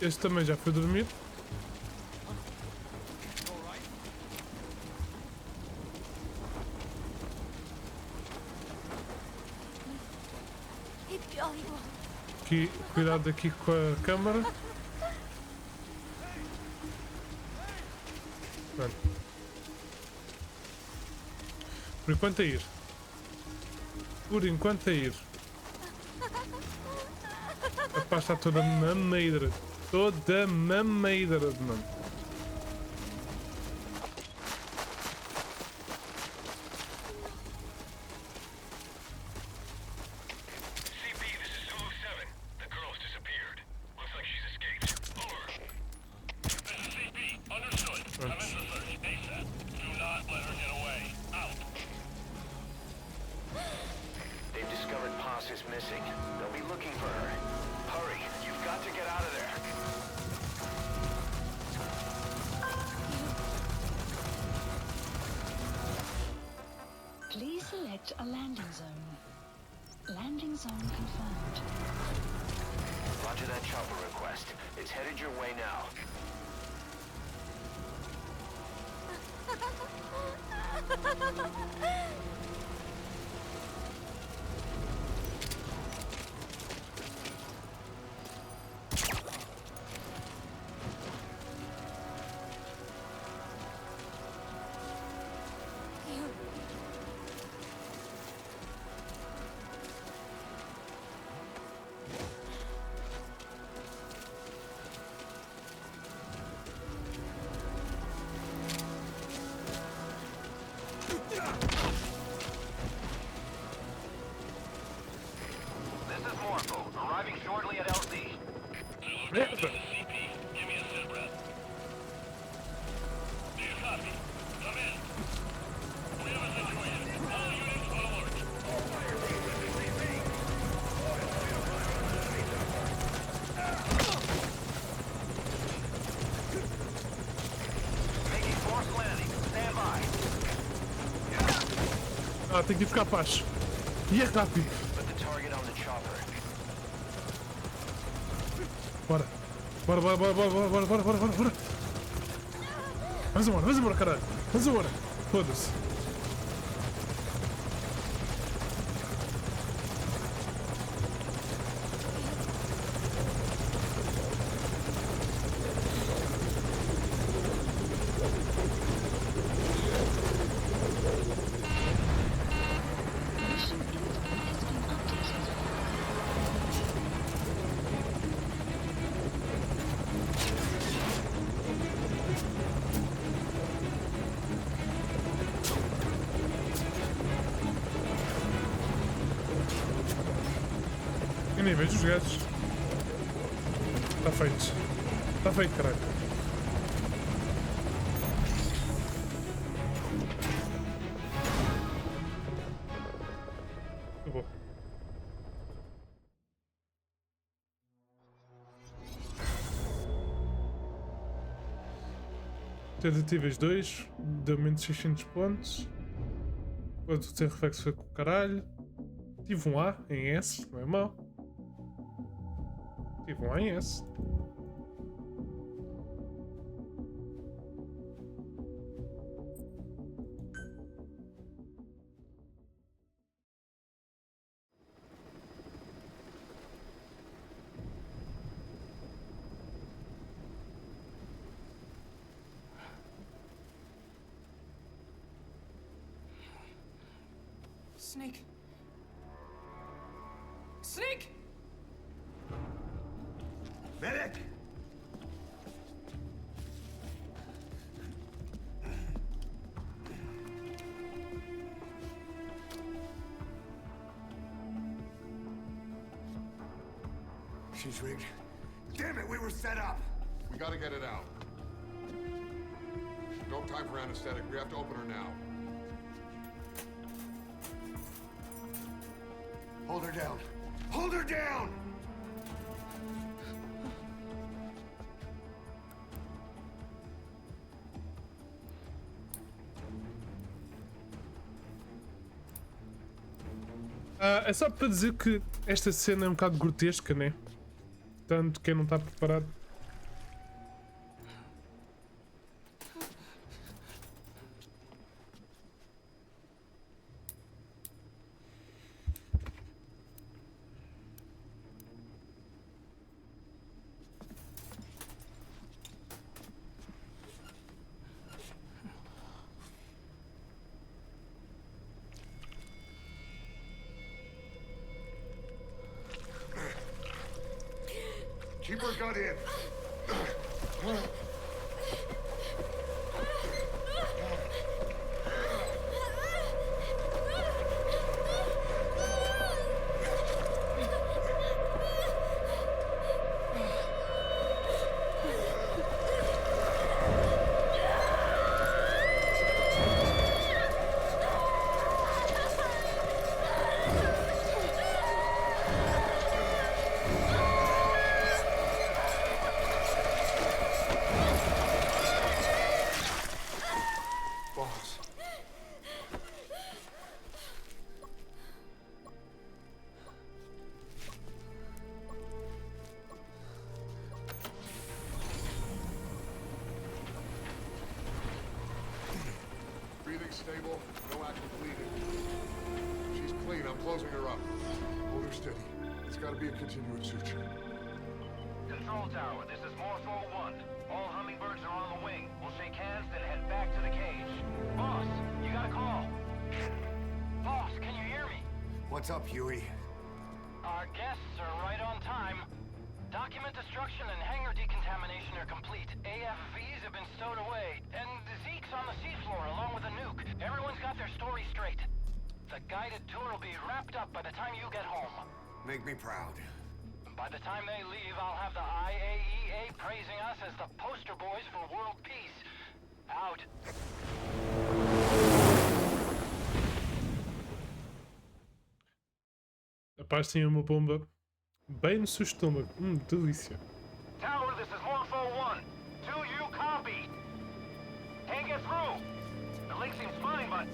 Speaker 1: Este também já foi dormir.
Speaker 10: Keep jolly well.
Speaker 1: Aqui, cuidado aqui com a câmara. Pronto. Por enquanto a ir. Por enquanto a ir. A paz está toda mameira. Toda mameira, mano.
Speaker 6: CP, this is Zulu 7. The girl's disappeared. Looks like she's escaped. Over. This is CP. Understood. Commence the search ASAP. Do not let her get away. Out.
Speaker 5: select a landing zone. Landing zone confirmed.
Speaker 6: Roger that chopper request. It's headed your way now. This is Morpho, arriving shortly at LZ.
Speaker 1: Merda!
Speaker 6: Making forced landing. Stand by.
Speaker 1: Ah, tem que ficar baixo. E é rápido.
Speaker 6: Put the target on the chopper.
Speaker 1: Bora. Bora, bora, bora, bora, bora, bora, bora, bora, bora. Vamos embora, caralho. Vamos embora. Foda-se.
Speaker 5: Mission info has been updated.
Speaker 1: Eu nem vejo os gajos. Está feito. Está feito, caralho. Acabou. Tentativas 2, deu menos 600 pontos. Quanto tem reflexo foi com o caralho. Tive um A em S, não é mau. Tive um A em S.
Speaker 7: Snake. Snake!
Speaker 8: Medic! She's rigged. Damn it, we were set up!
Speaker 12: We gotta get it out. No time for anesthetic. We have to open her now.
Speaker 8: Hold her down. Hold her down!
Speaker 1: É só para dizer que esta cena é um bocado grotesca, né? Portanto, quem não está preparado.
Speaker 8: Keep her gun in.
Speaker 12: stable, no active bleeding. She's clean, I'm closing her up. Hold her steady. It's gotta be a continuous suture.
Speaker 6: Control tower, this is Morpho 1. All hummingbirds are on the wing. We'll shake hands, then head back to the cage. Boss, you got a call. Boss, can you hear me?
Speaker 4: What's up, Huey?
Speaker 6: Our guests are right on time. Document destruction and hangar decontamination are complete. AFVs have been stowed away, and Zeke's on the seafloor along with a nuke. Everyone's got their story straight. The guided tour will be wrapped up by the time you get home.
Speaker 4: Make me proud.
Speaker 6: By the time they leave, I'll have the IAEA praising us as the poster boys for world peace. Out.
Speaker 1: Rapaz, tinha uma bomba bem no seu estômago. Delícia.
Speaker 6: Tower, this is Morpho 1. Do you copy? Can't get through. The link seems fine, but...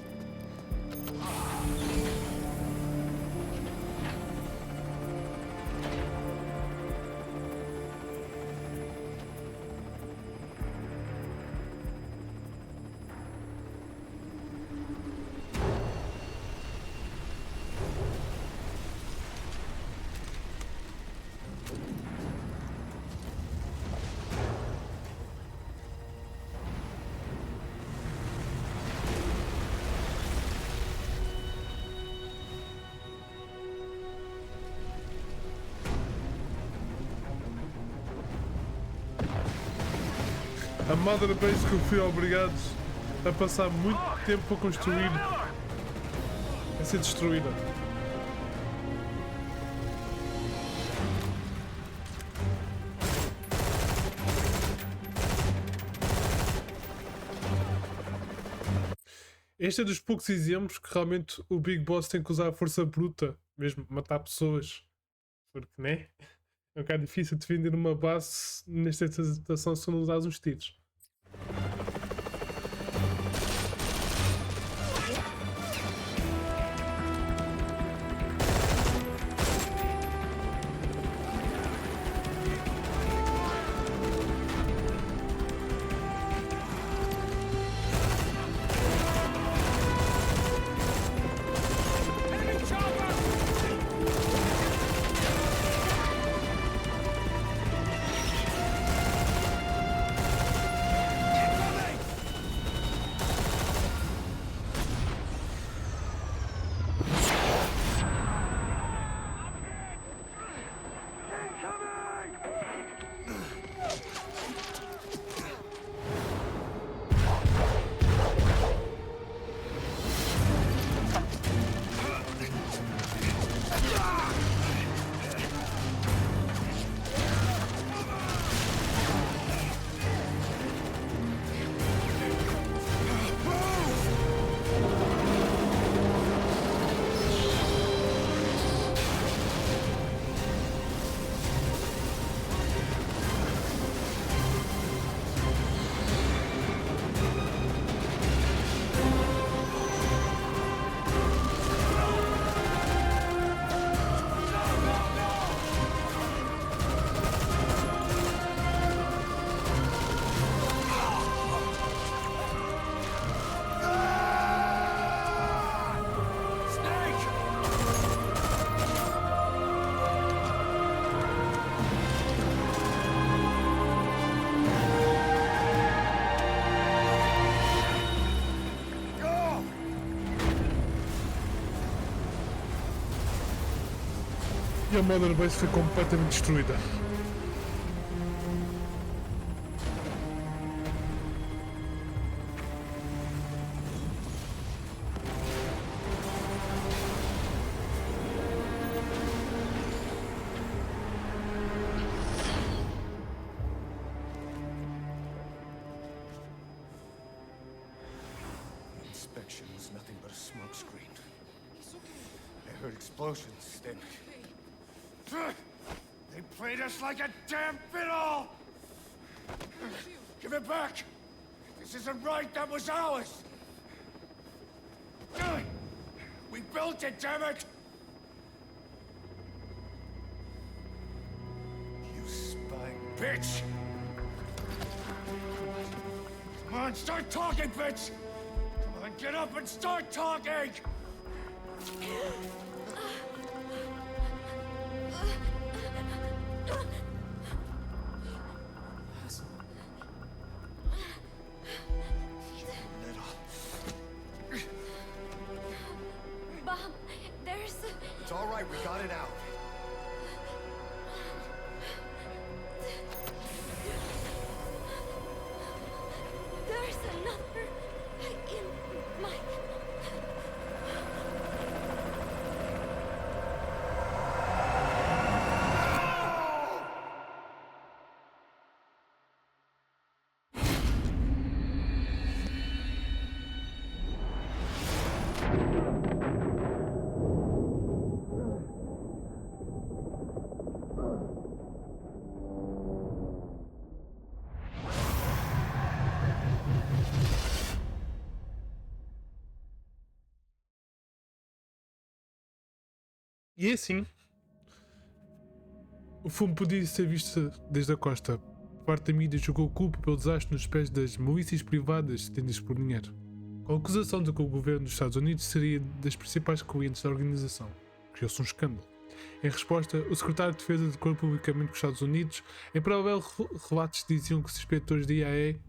Speaker 1: A Mother Base que eu fui obrigado a passar muito tempo a construir a ser destruída. Este é dos poucos exemplos que realmente o Big Boss tem que usar a força bruta, mesmo matar pessoas, porque, né? É um bocado difícil defender uma base nesta situação se não usares uns tiros. E a Mother Base foi completamente destruída.
Speaker 11: Inspection was nothing but a smokescreen. I heard explosions, then... They played us like a damn fiddle! Give it back! This isn't right, that was ours! We built it, damn it! You spy bitch! Come on, start talking, bitch! Come on, Get up and start talking!
Speaker 10: Bob, there's...
Speaker 11: It's all right, we got it out.
Speaker 10: There's another in my...
Speaker 1: E assim, o filme podia ser visto desde a costa. Parte da mídia jogou culpa pelo desastre nos pés das milícias privadas tendidas por dinheiro, com a acusação de que o governo dos Estados Unidos seria das principais clientes da organização. Criou-se um escândalo. Em resposta, o secretário de Defesa declarou publicamente que os Estados Unidos, em paralelo, relatos diziam que os inspectores da IAEA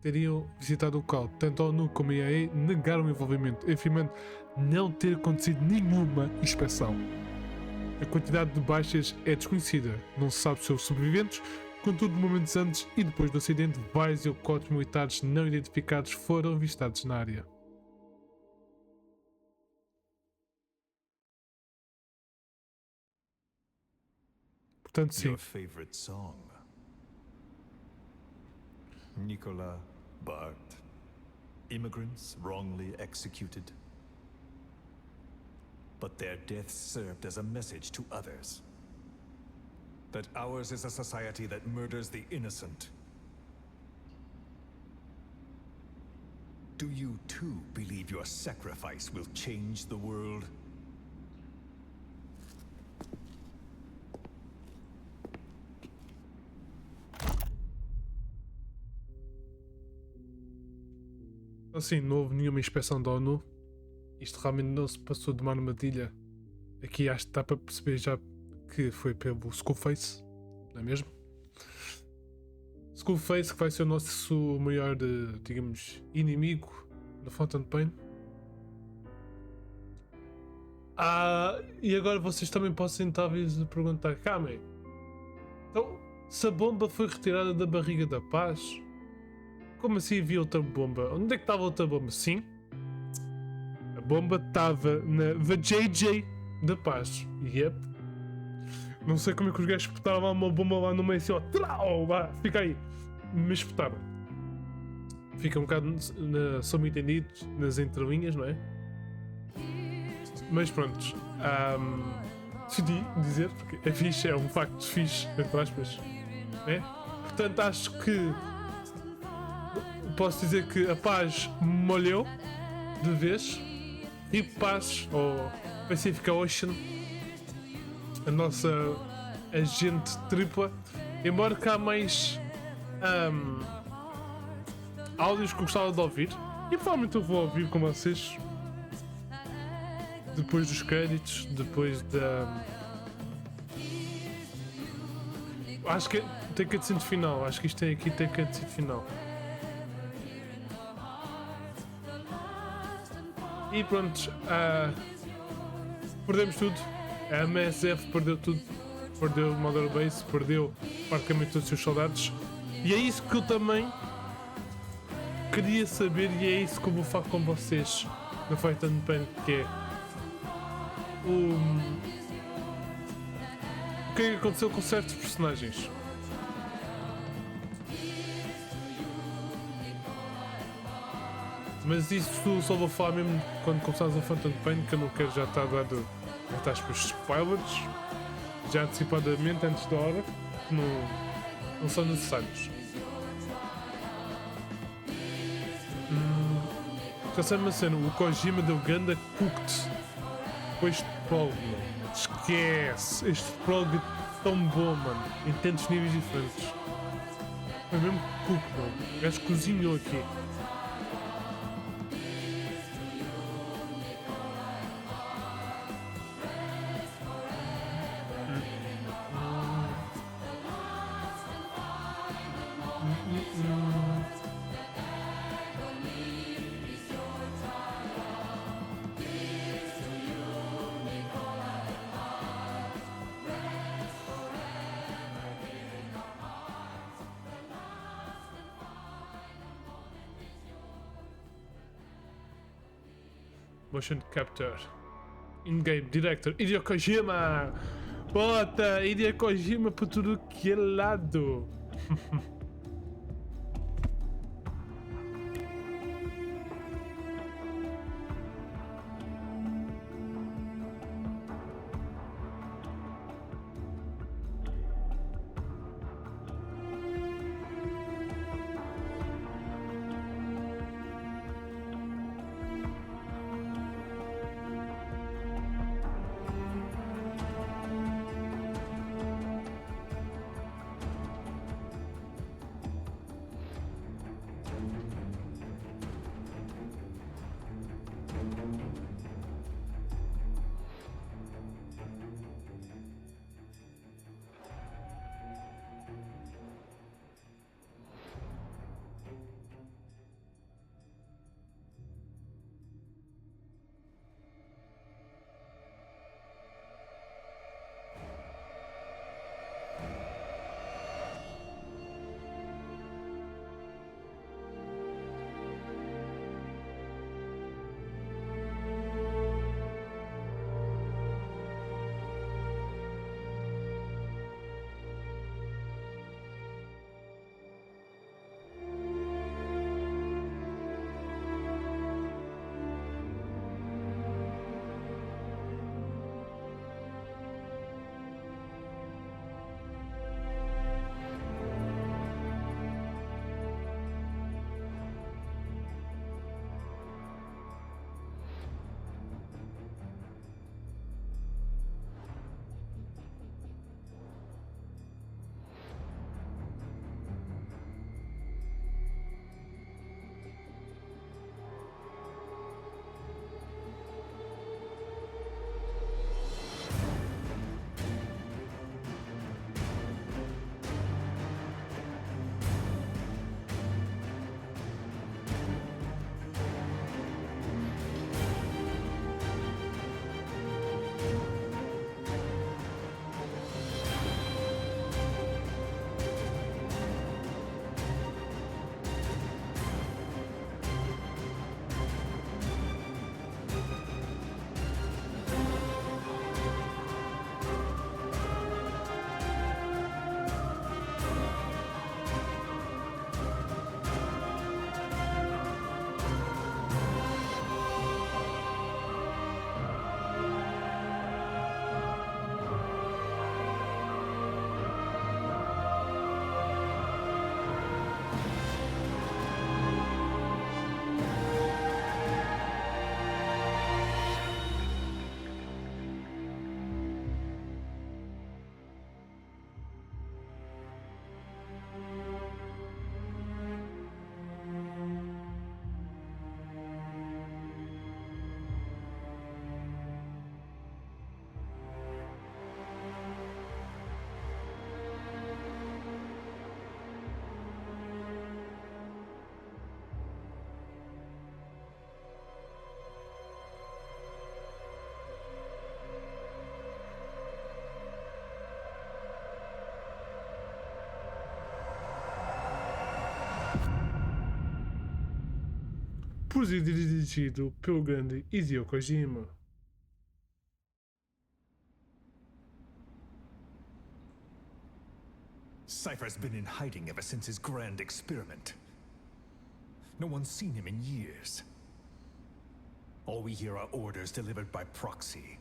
Speaker 1: teriam visitado o local. Tanto a ONU como a IAEA negaram o envolvimento, afirmando não ter acontecido nenhuma inspeção. A quantidade de baixas é desconhecida, não se sabe se houve sobreviventes, contudo, momentos antes e depois do acidente, vários helicópteros militares não identificados foram avistados na área. Portanto, sim.
Speaker 2: Your favorite song? Nicola, Bart, immigrants wrongly executed. But their deaths served as a message to others. That ours is a society that murders the innocent. Do you too believe your sacrifice will change the world?
Speaker 1: Assim, não houve nenhuma inspeção da ONU. Isto realmente não se passou de uma armadilha. Aqui acho que dá para perceber já que foi pelo Skullface, não é mesmo? Skullface que vai ser o nosso maior, digamos, inimigo no Phantom Pain. E agora vocês também podem talvez perguntar, Kame, então se a bomba foi retirada da barriga da paz, como assim havia outra bomba? Onde é que estava outra bomba? Sim, a bomba estava na VJJ da paz. Yep. Não sei como é que os gajos espetaram lá uma bomba lá no meio assim, ó, trau, vá, fica aí. Mas espetaram. Fica um bocado subentendido nas entrelinhas, não é? Mas pronto, decidi dizer, porque é fixe, é um facto fixe, entre aspas, né? Portanto, acho que posso dizer que a paz molhou de vez. E paz, ou Pacific Ocean, a nossa agente tripla, embora cá há mais áudios que eu gostava de ouvir, e provavelmente eu vou ouvir com vocês depois dos créditos, depois da... Acho que tem cutscene final, acho que isto tem aqui, tem cutscene final. E pronto, perdemos tudo. A MSF perdeu tudo. Perdeu o Mother Base, perdeu praticamente todos os seus soldados. E é isso que eu também queria saber, e é isso que eu vou falar com vocês no Fight and Pain, que é o que é que aconteceu com certos personagens. Mas isso só vou falar mesmo quando começarmos a Phantom Pain, que eu não quero já estar dado spoilers já antecipadamente antes da hora, que não são necessários. Já sei uma cena, o Kojima deu ganda cooked com este prólogo, mano. Esquece, este prólogo é tão bom, mano, em tantos níveis diferentes. Foi mesmo cooked, mano. O gajo cozinhou aqui. Motion capture. In-game director Hideo Kojima. Bota Hideo Kojima por tudo que é lado. Produzido e dirigido pelo grande Hideo Kojima.
Speaker 2: Cypher's been in hiding ever since his grand experiment. No one's seen him in years. All we hear are orders delivered by proxy.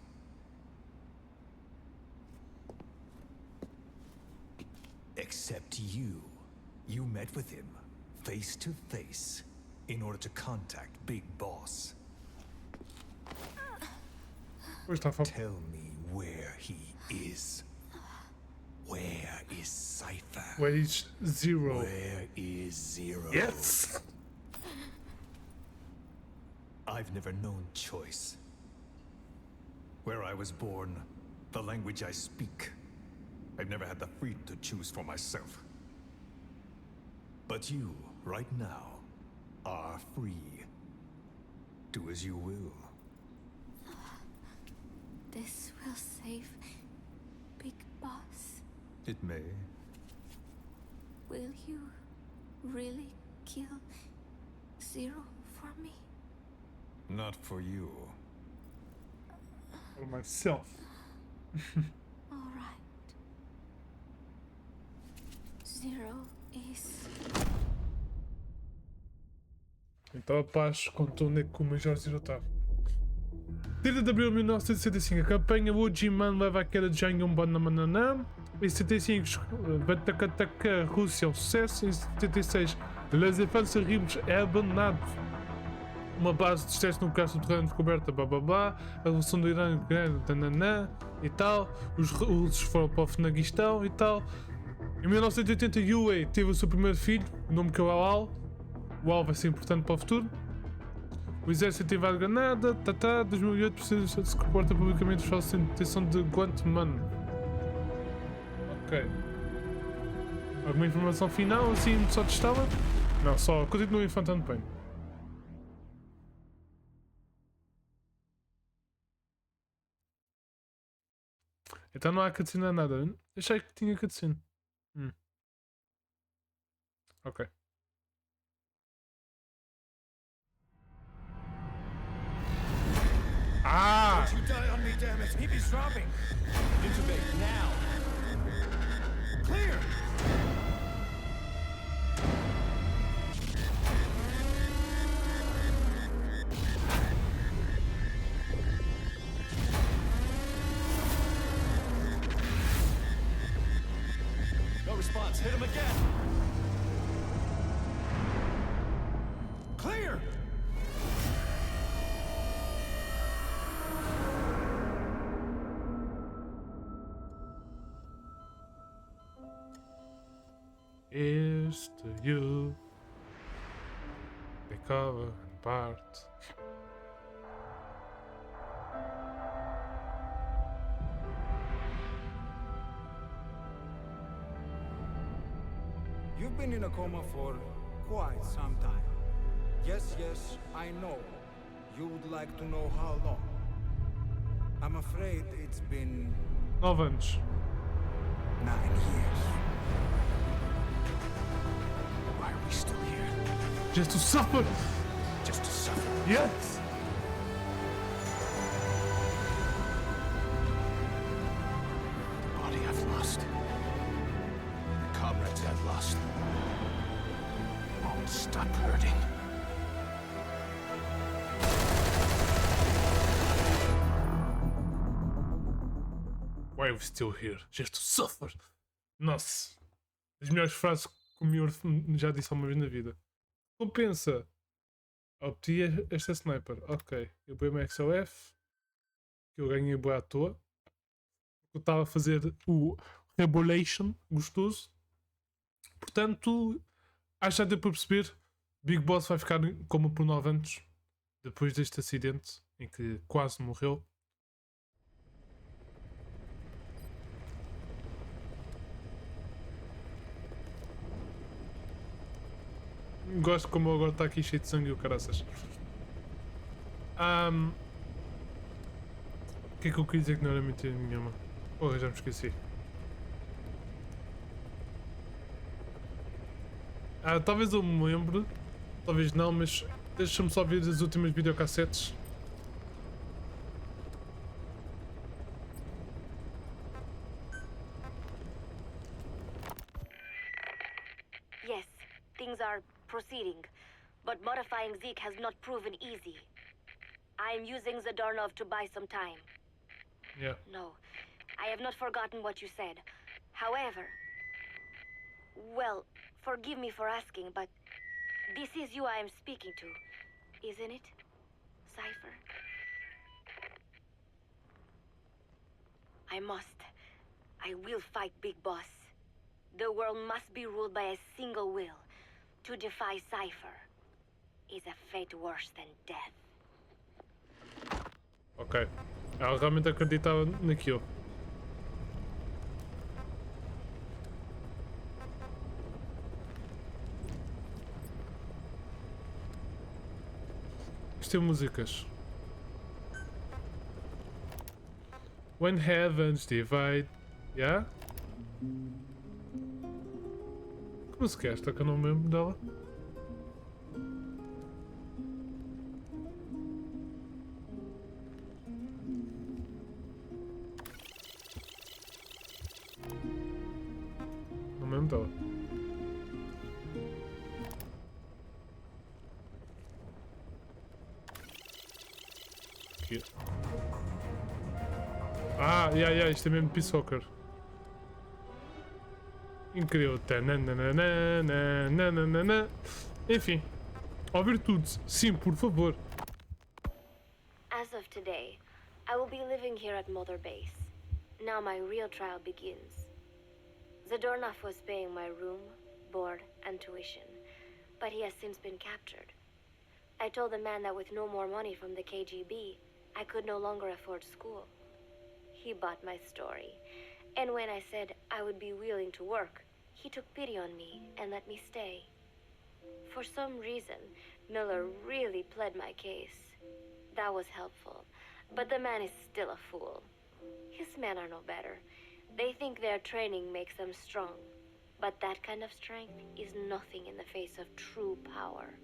Speaker 2: Except you. You met with him, face to face, in order to contact Big Boss. Tell me where he is. Where is Cypher?
Speaker 1: Where is Zero?
Speaker 2: Where is Zero?
Speaker 1: Yes!
Speaker 2: I've never known choice. Where I was born, the language I speak, I've never had the freedom to choose for myself. But you, right now, are free. Do as you will.
Speaker 10: This will save Big Boss.
Speaker 2: It may.
Speaker 10: Will you really kill Zero for me?
Speaker 2: Not for you.
Speaker 1: For myself.
Speaker 10: All right. Zero is...
Speaker 1: Então a paz contou onde é que o Major Zero está. 30 de abril de 1965, a campanha Ujiman leva à queda de Jiang Yongban. Em 75, Batacataca, Rússia, é um sucesso. Em 76, Les Enfants Terribles é abandonado. Uma base de testes nuclear subterrâneo descoberta, blá blá blá. A revolução do Irã, tananã, e tal. Os russos foram para o Afeganistão e tal. Em 1980, Yue teve o seu primeiro filho, o nome que é o Al. O Al vai ser importante para o futuro. O exército invade Granada. 2008, precisa se comporta publicamente os falsos de detenção de Guantanamo. Ok. Alguma informação final assim só testava? Não, só continua enfrentando bem. Então não há cutscene nada. Achei que tinha cutscene. Ok. Ah!
Speaker 2: Don't you die on me, damn it! Keep his dropping! Intubate now! Clear! No response. Hit him again! Clear!
Speaker 1: Here's to you. They cover and part.
Speaker 13: You've been in a coma for quite some time. Yes, I know. You would like to know how long. I'm afraid it's been
Speaker 1: 9 anos.
Speaker 13: 9 years.
Speaker 2: Why are we still here?
Speaker 1: Just to suffer!
Speaker 2: Just to suffer?
Speaker 1: Yes!
Speaker 2: The body I've lost. The comrades I've lost. Won't stop hurting.
Speaker 1: Why are we still here? Just to suffer! Nossa! As melhores frases que o Mior já disse alguma vez na vida. Compensa! Obtive esta sniper. Ok. Eu ponho o XOF. Que eu ganhei boa à toa. Eu estava a fazer o Rebolation gostoso. Portanto, acho que já deu para perceber. Big Boss vai ficar como por 9 anos. Depois deste acidente em que quase morreu. Gosto como agora está aqui cheio de sangue e o caraças. O que é que eu queria dizer que não era mentira nenhuma? Porra, já me esqueci. Talvez eu me lembre, talvez não, mas deixa-me só ver as últimas videocassetes.
Speaker 9: Yes, things are proceeding, but modifying Zeke has not proven easy. I am using Zadornov to buy some time.
Speaker 1: Yeah.
Speaker 9: No, I have not forgotten what you said. However, well, forgive me for asking, but this is you I am speaking to, isn't it, Cypher? I will fight Big Boss. The world must be ruled by a single will. To defy Cypher is a fate worse than death.
Speaker 1: Ok. Ela realmente acreditava naquilo. ter músicas. When heavens divide. Yeah? Que música é esta que eu não me lembro dela? Não me lembro dela. Aqui. Ah, isto é mesmo Peace Soccer. Incrível. Tananana. Enfim. Ouvir tudo. Sim, por favor.
Speaker 9: As of today, I will be living here at Mother Base. Now my real trial begins. Zadornov was paying my room, board, and tuition, but he has since been captured. I told the man that with no more money from the KGB, I could no longer afford school. He bought my story, and when I said I would be willing to work, he took pity on me and let me stay. For some reason, Miller really pled my case. That was helpful, but the man is still a fool. His men are no better. They think their training makes them strong, but that kind of strength is nothing in the face of true power.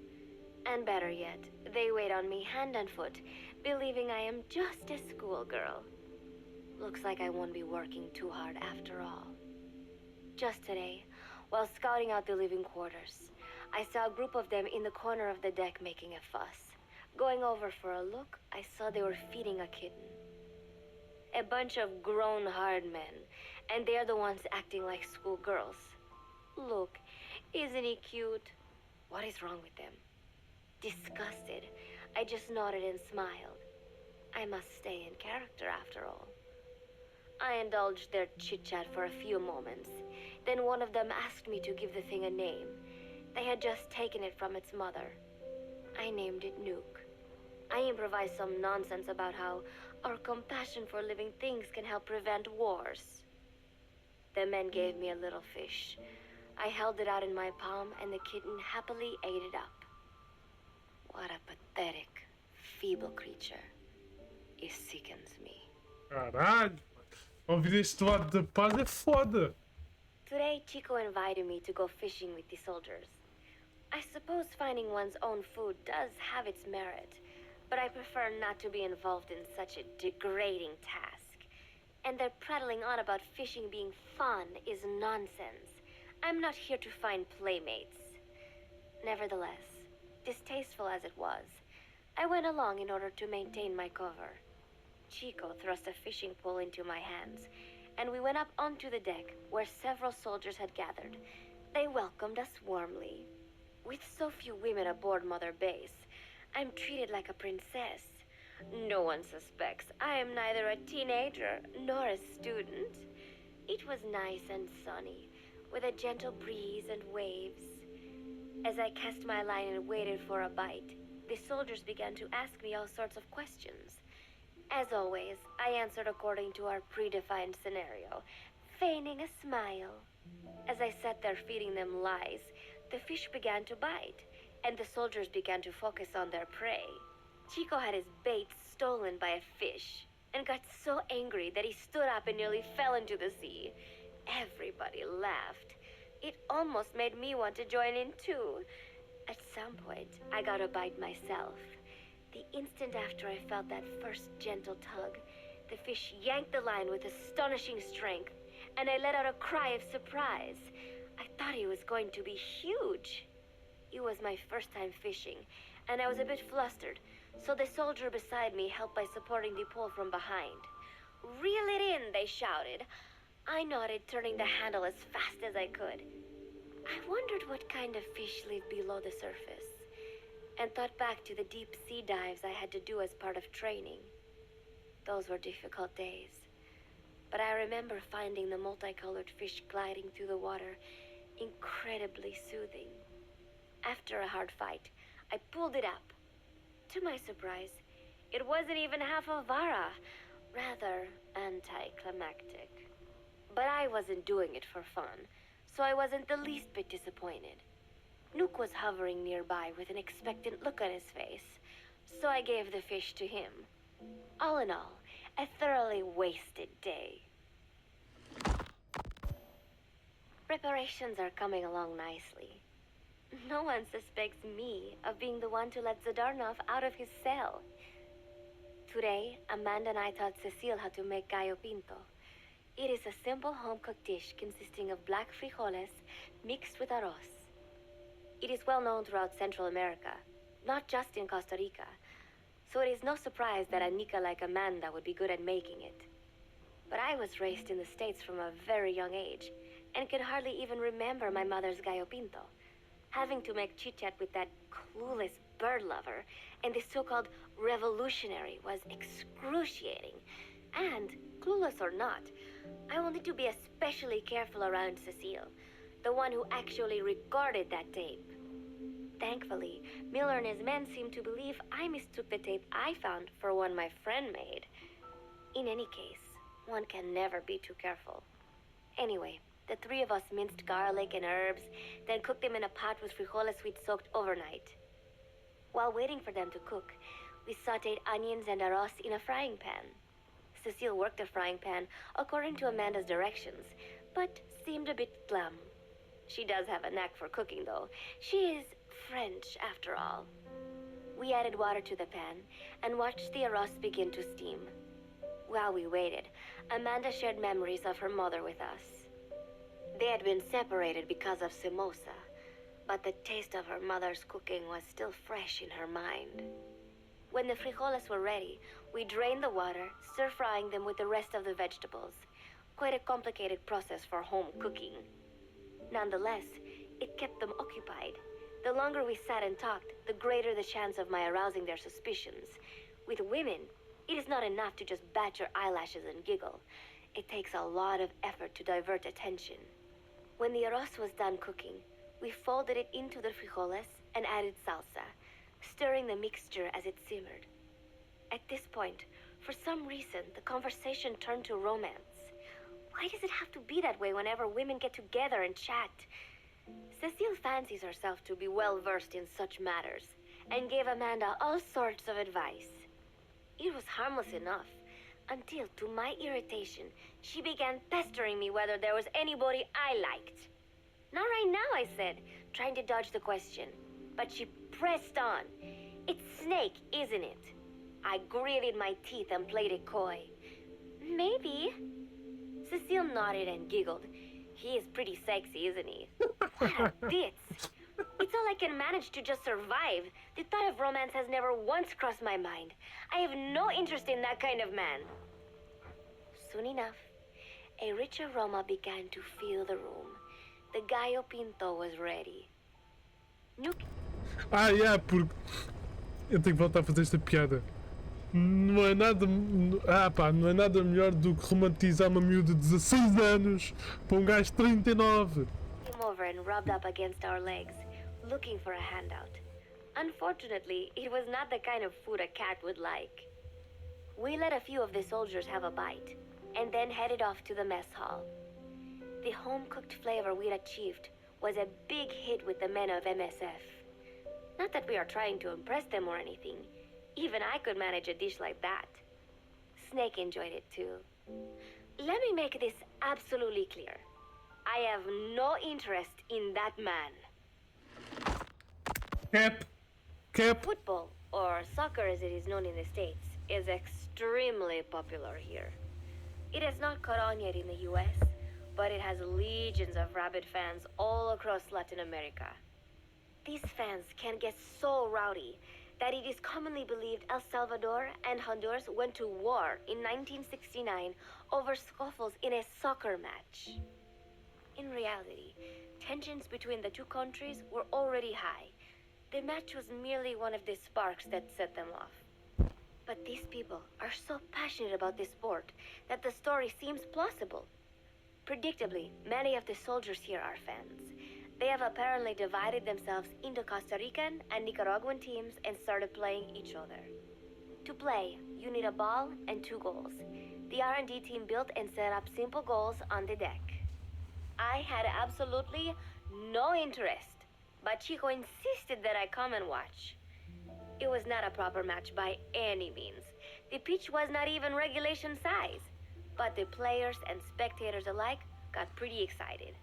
Speaker 9: And better yet, they wait on me hand and foot, believing I am just a schoolgirl. Looks like I won't be working too hard after all. Just today, while scouting out the living quarters, I saw a group of them in the corner of the deck making a fuss. Going over for a look, I saw they were feeding a kitten. A bunch of grown hard men, and they're the ones acting like schoolgirls. Look, isn't he cute? What is wrong with them? Disgusted, I just nodded and smiled. I must stay in character after all. I indulged their chit-chat for a few moments. Then one of them asked me to give the thing a name. They had just taken it from its mother. I named it Nuke. I improvised some nonsense about how our compassion for living things can help prevent wars. The men gave me a little fish. I held it out in my palm and the kitten happily ate it up. What a pathetic, feeble creature. It sickens me.
Speaker 1: Caralho! Ouvir este lado da paz é foda!
Speaker 9: Today, Chico invited me to go fishing with the soldiers. I suppose finding one's own food does have its merit, but I prefer not to be involved in such a degrading task. And their prattling on about fishing being fun is nonsense. I'm not here to find playmates. Nevertheless, distasteful as it was, I went along in order to maintain my cover. Chico thrust a fishing pole into my hands, and we went up onto the deck where several soldiers had gathered. They welcomed us warmly. With so few women aboard Mother Base, I'm treated like a princess. No one suspects I am neither a teenager nor a student. It was nice and sunny, with a gentle breeze and waves. As I cast my line and waited for a bite, the soldiers began to ask me all sorts of questions. As always, I answered according to our predefined scenario, feigning a smile. As I sat there feeding them lies, the fish began to bite, and the soldiers began to focus on their prey. Chico had his bait stolen by a fish, and got so angry that he stood up and nearly fell into the sea. Everybody laughed. It almost made me want to join in too. At some point, I got a bite myself. The instant after I felt that first gentle tug, the fish yanked the line with astonishing strength, and I let out a cry of surprise. I thought he was going to be huge. It was my first time fishing, and I was a bit flustered, so the soldier beside me helped by supporting the pole from behind. "Reel it in," they shouted. I nodded, turning the handle as fast as I could. I wondered what kind of fish lived below the surface, and thought back to the deep sea dives I had to do as part of training. Those were difficult days, but I remember finding the multicolored fish gliding through the water incredibly soothing. After a hard fight, I pulled it up. To my surprise, it wasn't even half a vara, rather anticlimactic. But I wasn't doing it for fun, so I wasn't the least bit disappointed. Nuke was hovering nearby with an expectant look on his face. so I gave the fish to him. All in all, a thoroughly wasted day. Preparations are coming along nicely. No one suspects me of being the one to let Zadarnov out of his cell. Today, Amanda and I taught Cecile how to make gallo pinto. It is a simple home-cooked dish consisting of black frijoles mixed with arroz. It is well known throughout Central America, not just in Costa Rica, so it is no surprise that a Nica like Amanda would be good at making it. But I was raised in the States from a very young age, and could hardly even remember my mother's gallo pinto. Having to make chit-chat with that clueless bird lover and the so-called revolutionary was excruciating. And, clueless or not, I wanted to be especially careful around Cecile, the one who actually recorded that tape. Thankfully, Miller and his men seemed to believe I mistook the tape I found for one my friend made. In any case, one can never be too careful. Anyway, the three of us minced garlic and herbs, then cooked them in a pot with frijoles we'd soaked overnight. While waiting for them to cook, we sautéed onions and arroz in a frying pan. Cecile worked the frying pan according to Amanda's directions, but seemed a bit glum. She does have a knack for cooking, though. She is French, after all. We added water to the pan and watched the arroz begin to steam. While we waited, Amanda shared memories of her mother with us. They had been separated because of Simosa, but the taste of her mother's cooking was still fresh in her mind. When the frijoles were ready, we drained the water, stir-frying them with the rest of the vegetables. Quite a complicated process for home cooking. Nonetheless, it kept them occupied. The longer we sat and talked, the greater the chance of my arousing their suspicions. With women, it is not enough to just bat your eyelashes and giggle. It takes a lot of effort to divert attention. When the arroz was done cooking, we folded it into the frijoles and added salsa, stirring the mixture as it simmered. At this point, for some reason, the conversation turned to romance. Why does it have to be that way whenever women get together and chat? Cecile fancies herself to be well-versed in such matters, and gave Amanda all sorts of advice. It was harmless enough, until, to my irritation, she began pestering me whether there was anybody I liked. Not right now, I said, trying to dodge the question. But she pressed on. It's Snake, isn't it? I gritted my teeth and played it coy. Maybe. Cecile nodded and giggled. He is pretty sexy, isn't he? What a ditz. It's all I can manage to just survive. The thought of romance has never once crossed my mind. I have no interest in that kind of man. Soon enough, a rich aroma began to fill the room. The gallo pinto was ready.
Speaker 1: Porque eu tenho que voltar a fazer esta piada. Não é nada. Não é nada melhor do que romantizar uma miúda de 16 anos para um gajo de 39.
Speaker 9: Came over and rubbed up against our legs, looking for a handout. Unfortunately, it was not the kind of food a cat would like. We let a few of the soldiers have a bite, and then headed off to the mess hall. The home-cooked flavor we'd achieved was a big hit with the men of MSF. Not that we are trying to impress them or anything. Even I could manage a dish like that. Snake enjoyed it too. Let me make this absolutely clear. I have no interest in that man.
Speaker 1: Cap.
Speaker 9: Football, or soccer as it is known in the States, is extremely popular here. It has not caught on yet in the US, but it has legions of rabid fans all across Latin America. These fans can get so rowdy that it is commonly believed El Salvador and Honduras went to war in 1969 over scuffles in a soccer match. In reality, tensions between the two countries were already high. The match was merely one of the sparks that set them off. But these people are so passionate about this sport that the story seems plausible. Predictably, many of the soldiers here are fans. They have apparently divided themselves into Costa Rican and Nicaraguan teams and started playing each other. To play, you need a ball and 2 goals. The R&D team built and set up simple goals on the deck. I had absolutely no interest, but Chico insisted that I come and watch. It was not a proper match by any means. The pitch was not even regulation size. But the players and spectators alike got pretty excited.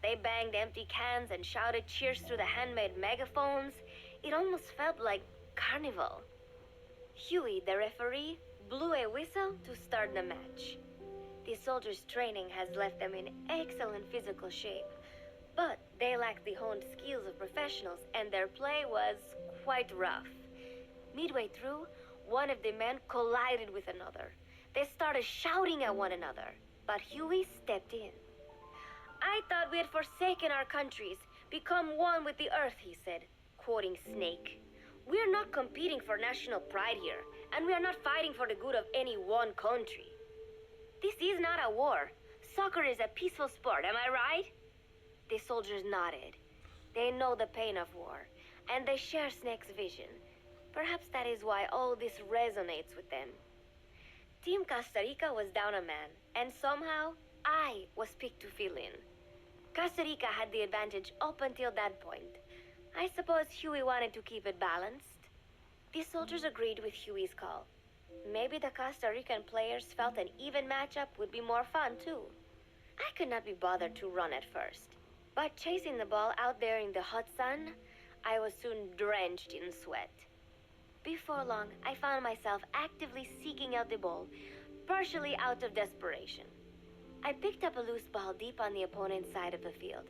Speaker 9: They banged empty cans and shouted cheers through the handmade megaphones. It almost felt like carnival. Huey, the referee, blew a whistle to start the match. The soldiers' training has left them in excellent physical shape, but they lacked the honed skills of professionals, and their play was quite rough. Midway through, one of the men collided with another. They started shouting at one another, but Huey stepped in. "I thought we had forsaken our countries, become one with the earth," he said, quoting Snake. "We're not competing for national pride here, and we are not fighting for the good of any one country. This is not a war. Soccer is a peaceful sport, am I right?" The soldiers nodded. They know the pain of war, and they share Snake's vision. Perhaps that is why all this resonates with them. Team Costa Rica was down a man, and somehow I was picked to fill in. Costa Rica had the advantage up until that point. I suppose Huey wanted to keep it balanced. The soldiers agreed with Huey's call. Maybe the Costa Rican players felt an even matchup would be more fun too. I could not be bothered to run at first, but chasing the ball out there in the hot sun, I was soon drenched in sweat. Before long, I found myself actively seeking out the ball, partially out of desperation. I picked up a loose ball deep on the opponent's side of the field.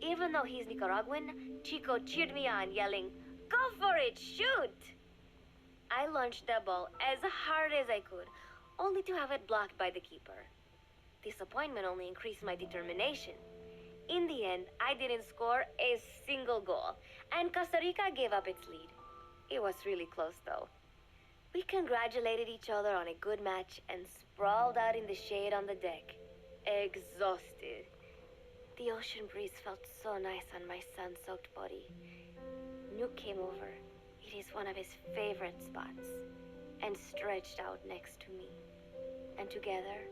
Speaker 9: Even though he's Nicaraguan, Chico cheered me on, yelling, "Go for it, shoot!" I launched the ball as hard as I could, only to have it blocked by the keeper. Disappointment only increased my determination. In the end, I didn't score a single goal, and Costa Rica gave up its lead. It was really close, though. We congratulated each other on a good match and sprawled out in the shade on the deck, exhausted. The ocean breeze felt so nice on my sun-soaked body. Nuke came over. It is one of his favorite spots, and stretched out next to me. And together,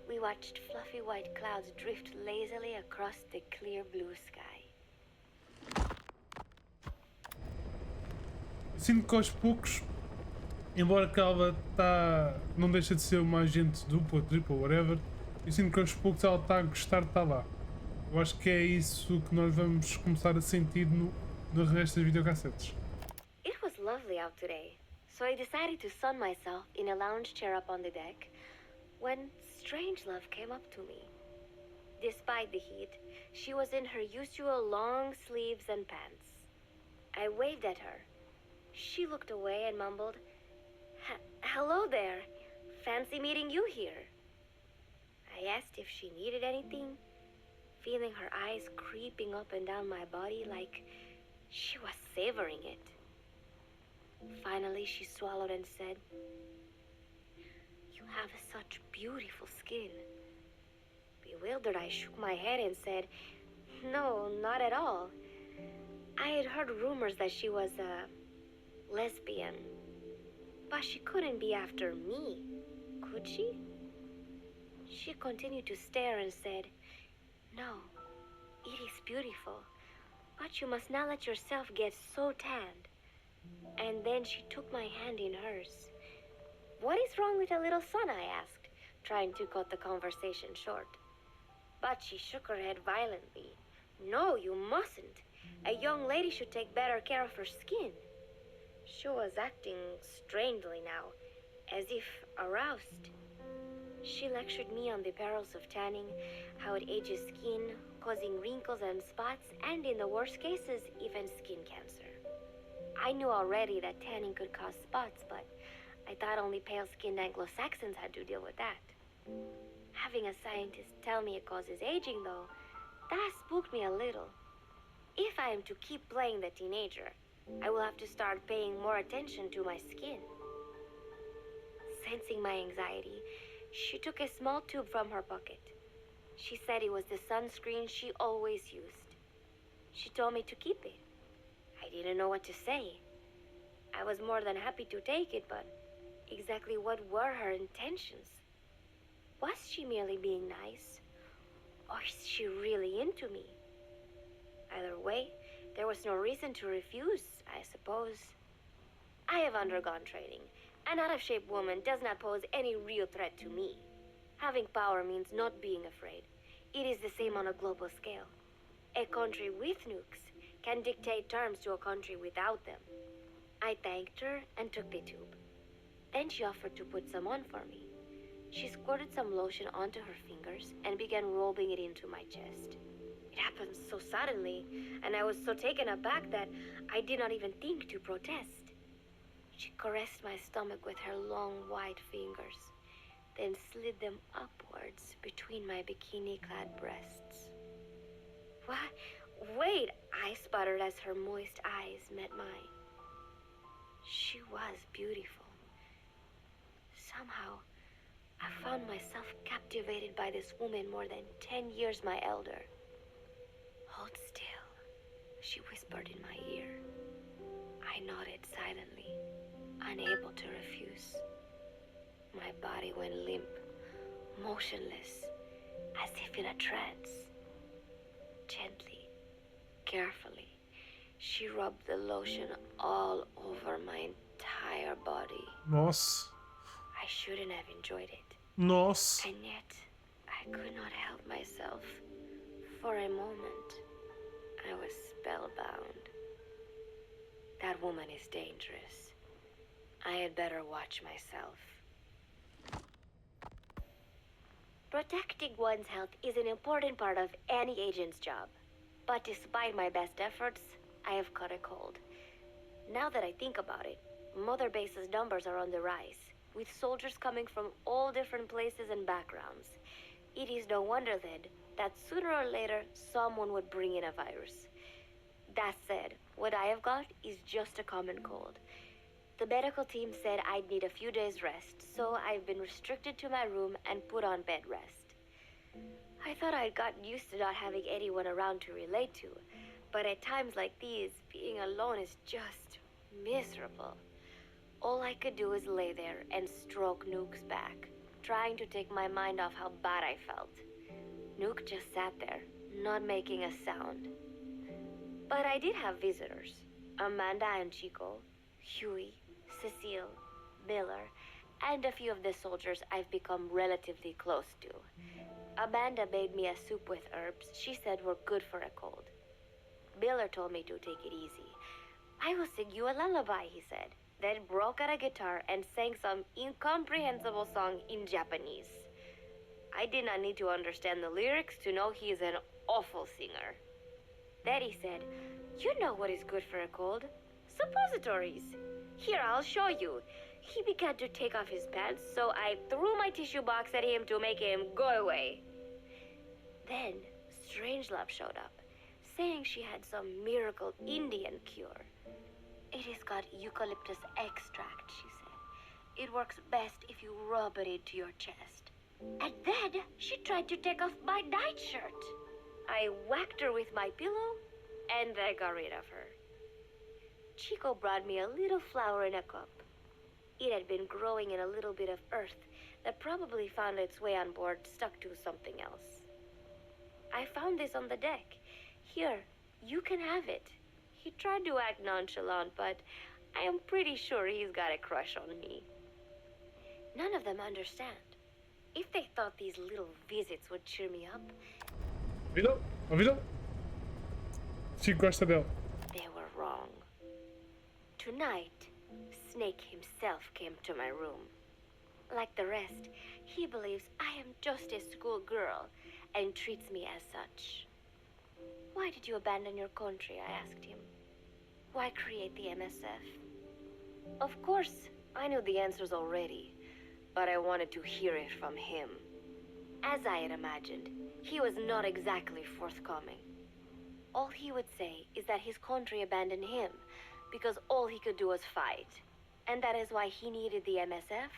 Speaker 9: we watched fluffy white clouds drift lazily across the clear blue sky.
Speaker 1: Sinto que aos poucos, embora que ela não deixa de ser uma agente dupla, tripla, whatever, eu sinto que aos poucos ela está a gostar de estar lá. Eu acho que é isso que nós vamos começar a sentir no resto das videocassetes.
Speaker 9: It was lovely out today, so I decided to sun myself in a lounge chair up on the deck when Strangelove came up to me. Despite the heat, she was in her usual long sleeves and pants. I waved at her. She looked away and mumbled, "Hello there. Fancy meeting you here." I asked if she needed anything, feeling her eyes creeping up and down my body like she was savoring it. Finally, she swallowed and said, "You have such beautiful skin." Bewildered, I shook my head and said, "No, not at all. I had heard rumors that she was a lesbian. But she couldn't be after me, could she?" She continued to stare and said, "No, it is beautiful, but you must not let yourself get so tanned." And then she took my hand in hers. "What is wrong with a little sun?" I asked, trying to cut the conversation short. But she shook her head violently. "No, you mustn't. A young lady should take better care of her skin." She was acting strangely now, as if aroused. She lectured me on the perils of tanning, how it ages skin, causing wrinkles and spots, and in the worst cases, even skin cancer. I knew already that tanning could cause spots, but I thought only pale-skinned Anglo-Saxons had to deal with that. Having a scientist tell me it causes aging, though, that spooked me a little. If I am to keep playing the teenager, I will have to start paying more attention to my skin. Sensing my anxiety, she took a small tube from her pocket. She said it was the sunscreen she always used. She told me to keep it. I didn't know what to say. I was more than happy to take it, but exactly what were her intentions? Was she merely being nice? Or is she really into me? Either way, there was no reason to refuse, I suppose. I have undergone training. An out-of-shape woman does not pose any real threat to me. Having power means not being afraid. It is the same on a global scale. A country with nukes can dictate terms to a country without them. I thanked her and took the tube. Then she offered to put some on for me. She squirted some lotion onto her fingers and began rolling it into my chest. It happened so suddenly, and I was so taken aback that I did not even think to protest. She caressed my stomach with her long white fingers, then slid them upwards between my bikini-clad breasts. What? Wait, I sputtered as her moist eyes met mine. She was beautiful. Somehow, I found myself captivated by this woman more than 10 years my elder. Hold still, she whispered in my ear. I nodded silently, unable to refuse. My body went limp, motionless, as if in a trance. Gently, carefully, she rubbed the lotion all over my entire body.
Speaker 1: Nossa.
Speaker 9: I shouldn't have enjoyed it.
Speaker 1: Nossa.
Speaker 9: And yet, I could not help myself. For a moment, I was spellbound. That woman is dangerous. I had better watch myself. Protecting one's health is an important part of any agent's job. But despite my best efforts, I have caught a cold. Now that I think about it, Mother Base's numbers are on the rise, with soldiers coming from all different places and backgrounds. It is no wonder then that sooner or later someone would bring in a virus. That said, what I have got is just a common cold. The medical team said I'd need a few days rest, so I've been restricted to my room and put on bed rest. I thought I'd gotten used to not having anyone around to relate to, but at times like these, being alone is just miserable. All I could do is lay there and stroke Nuke's back, trying to take my mind off how bad I felt. Nuke just sat there, not making a sound. But I did have visitors. Amanda and Chico, Huey, Cecile, Miller, and a few of the soldiers I've become relatively close to. Amanda made me a soup with herbs she said were good for a cold. Miller told me to take it easy. I will sing you a lullaby, he said, then broke out a guitar and sang some incomprehensible song in Japanese. I did not need to understand the lyrics to know he is an awful singer. Then he said, "You know what is good for a cold? Suppositories. Here, I'll show you." He began to take off his pants, so I threw my tissue box at him to make him go away. Then, Strangelove showed up, saying she had some miracle Indian cure. It has got eucalyptus extract, she said. It works best if you rub it into your chest. And then she tried to take off my nightshirt. I whacked her with my pillow, and I got rid of her. Chico brought me a little flower in a cup. It had been growing in a little bit of earth that probably found its way on board, stuck to something else. I found this on the deck. Here, you can have it. He tried to act nonchalant, but I am pretty sure he's got a crush on me. None of them understand. If they thought these little visits would cheer me up,
Speaker 1: Ouviram? Chico gosta dela.
Speaker 9: they were wrong. Tonight, Snake himself came to my room. Like the rest, he believes I am just a schoolgirl and treats me as such. Why did you abandon your country? I asked him. Why create the MSF? Of course, I knew the answers already, but I wanted to hear it from him. As I had imagined, he was not exactly forthcoming. All he would say is that his country abandoned him because all he could do was fight. And that is why he needed the MSF,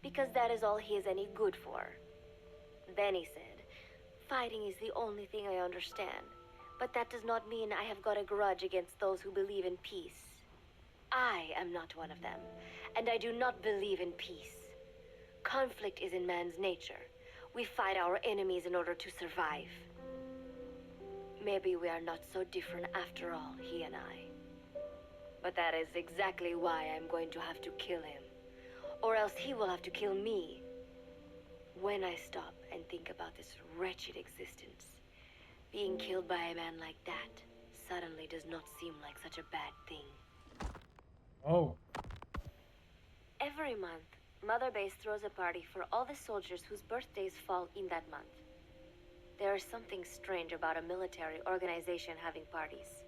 Speaker 9: because that is all he is any good for. Then he said, fighting is the only thing I understand, but that does not mean I have got a grudge against those who believe in peace. I am not one of them, and I do not believe in peace. Conflict is in man's nature. We fight our enemies in order to survive. Maybe we are not so different after all, he and I. But that is exactly why I'm going to have to kill him. Or else he will have to kill me. When I stop and think about this wretched existence, being killed by a man like that suddenly does not seem like such a bad thing.
Speaker 1: Oh.
Speaker 9: Every month, Mother Base throws a party for all the soldiers whose birthdays fall in that month. There is something strange about a military organization having parties.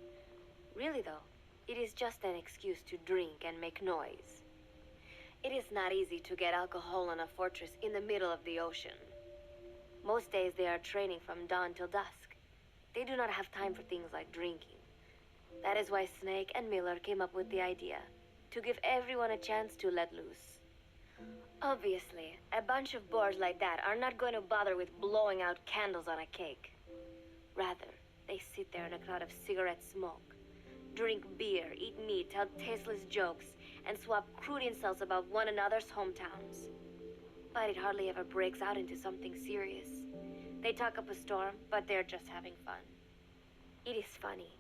Speaker 9: Really though, it is just an excuse to drink and make noise. It is not easy to get alcohol on a fortress in the middle of the ocean. Most days they are training from dawn till dusk. They do not have time for things like drinking. That is why Snake and Miller came up with the idea, to give everyone a chance to let loose. Obviously, a bunch of boors like that are not going to bother with blowing out candles on a cake. Rather, they sit there in a cloud of cigarette smoke, drink beer, eat meat, tell tasteless jokes, and swap crude insults about one another's hometowns. But it hardly ever breaks out into something serious. They talk up a storm, but they're just having fun. It is funny.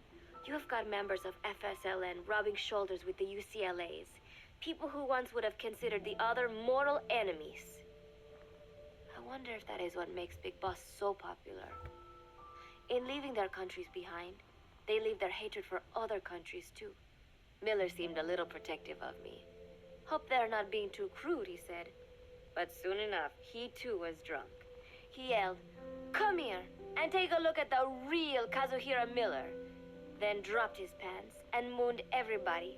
Speaker 9: You have got members of FSLN rubbing shoulders with the UCLAs, people who once would have considered the other mortal enemies. I wonder if that is what makes Big Boss so popular. In leaving their countries behind, they leave their hatred for other countries too. Miller seemed a little protective of me. Hope they're not being too crude, he said. But soon enough, he too was drunk. He yelled, "Come here and take a look at the real Kazuhira Miller." Then dropped his pants and mooned everybody.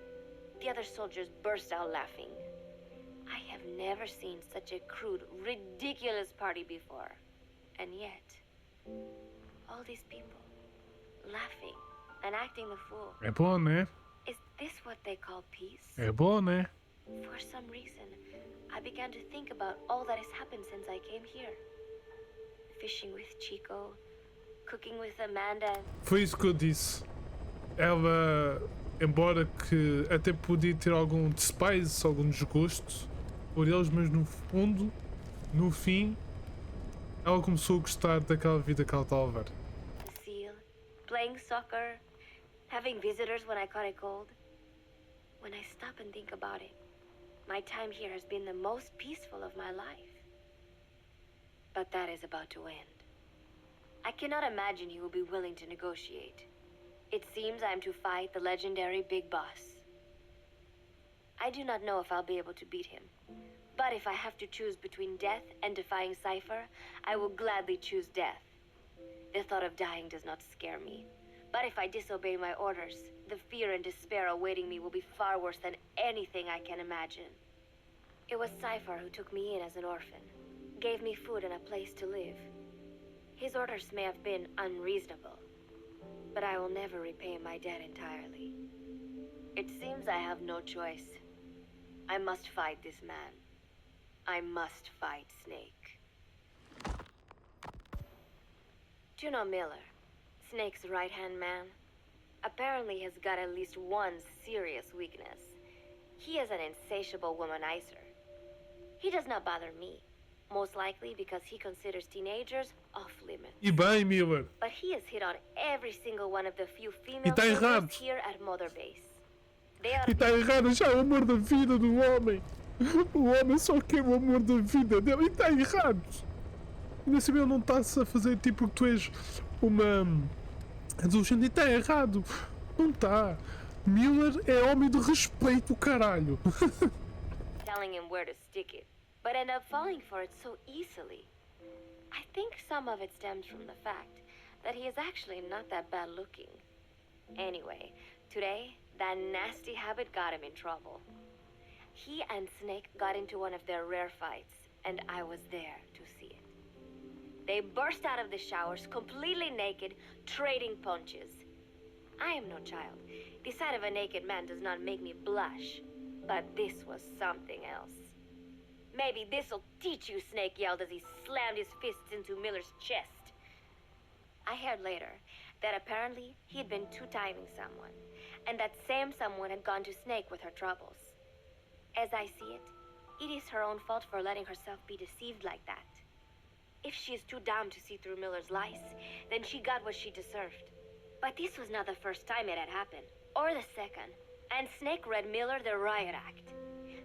Speaker 9: The other soldiers burst out laughing. I have never seen such a crude, ridiculous party before. And yet, all these people, laughing and acting the fool.
Speaker 1: É bom, né?
Speaker 9: Is this what they call peace?
Speaker 1: É bom, né?
Speaker 9: For some reason, I began to think about all that has happened since I came here. Fishing with Chico, cooking with Amanda.
Speaker 1: Foi isso que eu disse. Ela, embora que até podia ter algum despise, algum desgosto por eles, mas no fundo, no fim, ela começou a gostar daquela vida que ela estava a levar.
Speaker 9: The seal, playing soccer, having visitors when I caught a cold. When I stop and think about it, my time here has been the most peaceful of my life. But that is about to end. I cannot imagine he will be willing to negotiate. It seems I am to fight the legendary Big Boss. I do not know if I'll be able to beat him. But if I have to choose between death and defying Cypher, I will gladly choose death. The thought of dying does not scare me. But if I disobey my orders, the fear and despair awaiting me will be far worse than anything I can imagine. It was Cypher who took me in as an orphan, gave me food and a place to live. His orders may have been unreasonable, but I will never repay my debt entirely. It seems I have no choice. I must fight this man. I must fight Snake. Do you know Miller, Snake's right-hand man? Apparently has got at least one serious weakness. He is an insatiable womanizer. He does not bother me, most likely because he considers teenagers off-limits.
Speaker 1: E bem, Miller.
Speaker 9: But he has hit on every single one of the few
Speaker 1: E
Speaker 9: female
Speaker 1: tá errado.
Speaker 9: soldiers here at Mother Base. They are
Speaker 1: E está errado, já é o amor da vida do homem. O homem só quer o amor da vida dele. E está errado. Ainda assim ele não está-se a fazer tipo que tu és uma adolescente. E está errado. Não está. Miller é homem de respeito, caralho.
Speaker 9: telling him where to stick it, but end up falling for it so easily. I think some of it stems from the fact that he is actually not that bad looking. Anyway, today, that nasty habit got him in trouble. He and Snake got into one of their rare fights, and I was there to see it. They burst out of the showers, completely naked, trading punches. I am no child. The sight of a naked man does not make me blush, but this was something else. Maybe this'll teach you, Snake yelled as he slammed his fists into Miller's chest. I heard later that apparently he had been two-timing someone, and that same someone had gone to Snake with her troubles. As I see it, it is her own fault for letting herself be deceived like that. If she is too dumb to see through Miller's lies, then she got what she deserved. But this was not the first time it had happened, or the second, and Snake read Miller the riot act.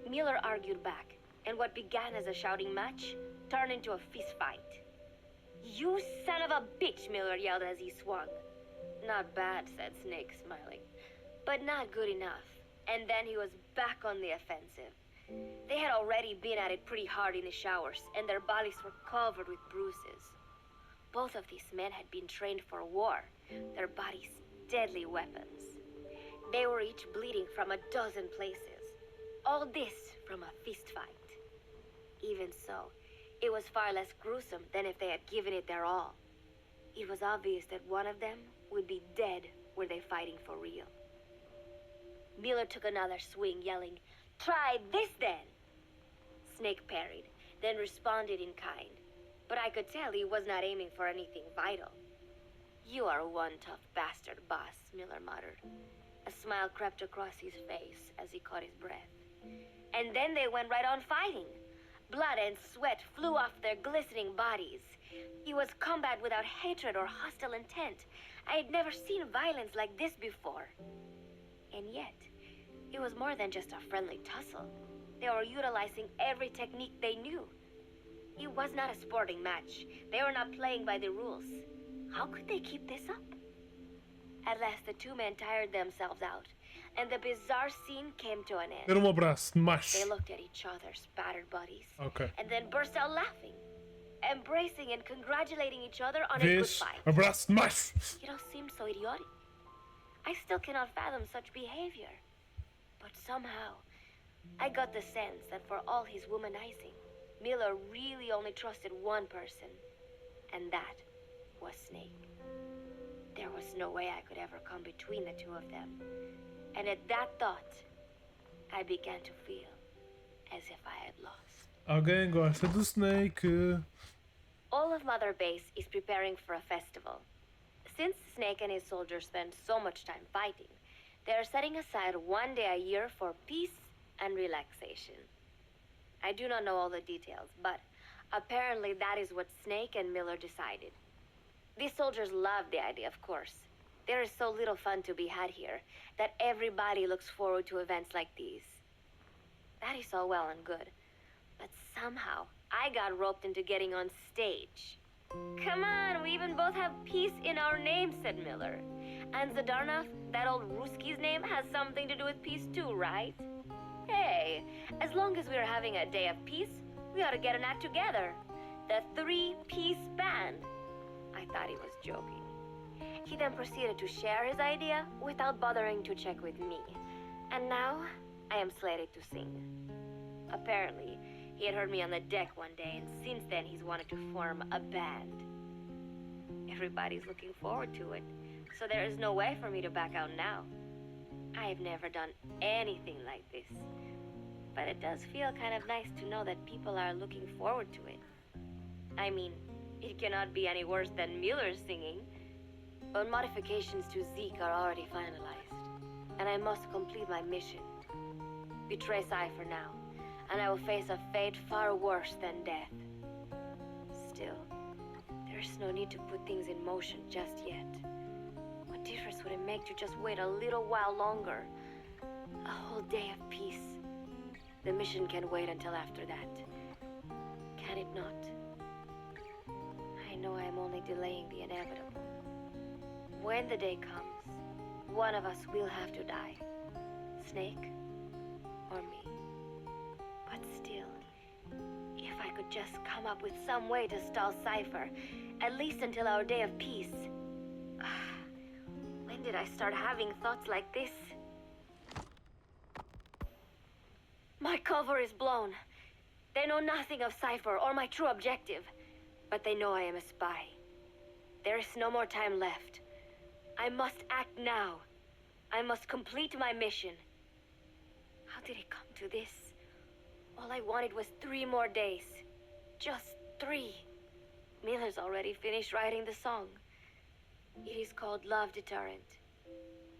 Speaker 9: Miller argued back, and what began as a shouting match turned into a fist fight. "You son of a bitch," Miller yelled as he swung. "Not bad," said Snake, smiling, "but not good enough." And then he was back on the offensive. They had already been at it pretty hard in the showers, and their bodies were covered with bruises. Both of these men had been trained for war, their bodies deadly weapons. They were each bleeding from a dozen places. All this from a fist fight. Even so, it was far less gruesome than if they had given it their all. It was obvious that one of them would be dead were they fighting for real. Miller took another swing, yelling, "Try this then!" Snake parried, then responded in kind. But I could tell he was not aiming for anything vital. "You are one tough bastard, boss," Miller muttered. A smile crept across his face as he caught his breath. And then they went right on fighting. Blood and sweat flew off their glistening bodies. It was combat without hatred or hostile intent. I had never seen violence like this before. And yet, it was more than just a friendly tussle. They were utilizing every technique they knew. It was not a sporting match. They were not playing by the rules. How could they keep this up? At last, the two men tired themselves out, and the bizarre scene came to an end.
Speaker 1: Deram um abraço de macho.
Speaker 9: They looked at each other's battered bodies,
Speaker 1: Ok.
Speaker 9: and then burst out laughing, embracing and congratulating each other on a good
Speaker 1: Vês?
Speaker 9: fight.
Speaker 1: Abraço de macho.
Speaker 9: It all seemed so idiotic. I still cannot fathom such behavior. But somehow, I got the sense that for all his womanizing, Miller really only trusted one person, and that was Snake. There was no way I could ever come between the two of them. And at that thought, I began to feel as if I had lost.
Speaker 1: Alguém gosta do Snake?
Speaker 9: All of Mother Base is preparing for a festival. Since Snake and his soldiers spend so much time fighting, they are setting aside one day a year for peace and relaxation. I do not know all the details, but apparently that is what Snake and Miller decided. These soldiers love the idea, of course. There is so little fun to be had here that everybody looks forward to events like these. That is all well and good, but somehow I got roped into getting on stage. "Come on, we even both have peace in our name," said Miller. "And Zadarnov, that old Ruski's name, has something to do with peace too, right? Hey, as long as we're having a day of peace, we ought to get an act together. The Three-Piece Band." I thought he was joking. He then proceeded to share his idea without bothering to check with me. And now, I am slated to sing. Apparently, he had heard me on the deck one day, and since then he's wanted to form a band. Everybody's looking forward to it, so there is no way for me to back out now. I have never done anything like this, but it does feel kind of nice to know that people are looking forward to it. I mean, it cannot be any worse than Miller's singing. But modifications to Zeke are already finalized, and I must complete my mission. Betray Cypher now, and I will face a fate far worse than death. Still, there's no need to put things in motion just yet. What difference would it make to just wait a little while longer? A whole day of peace. The mission can wait until after that. Can it not? I know I am only delaying the inevitable. When the day comes, one of us will have to die. Snake or me. But still, if I could just come up with some way to stall Cypher, at least until our day of peace. When did I start having thoughts like this? My cover is blown. They know nothing of Cypher or my true objective, but they know I am a spy. There is no more time left. I must act now. I must complete my mission. How did it come to this? All I wanted was 3 more days. Just 3. Miller's already finished writing the song. It is called Love Deterrent.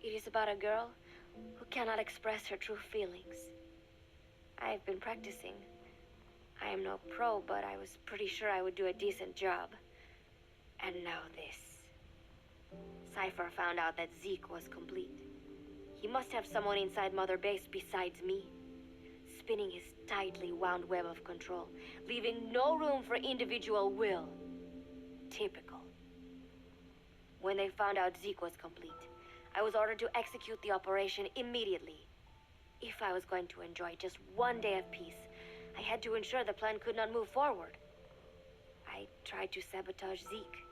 Speaker 9: It is about a girl who cannot express her true feelings. I have been practicing. I am no pro, but I was pretty sure I would do a decent job. And now this. Cypher found out that Zeke was complete. He must have someone inside Mother Base besides me, spinning his tightly wound web of control, leaving no room for individual will. Typical. When they found out Zeke was complete, I was ordered to execute the operation immediately. If I was going to enjoy just one day of peace, I had to ensure the plan could not move forward. I tried to sabotage Zeke.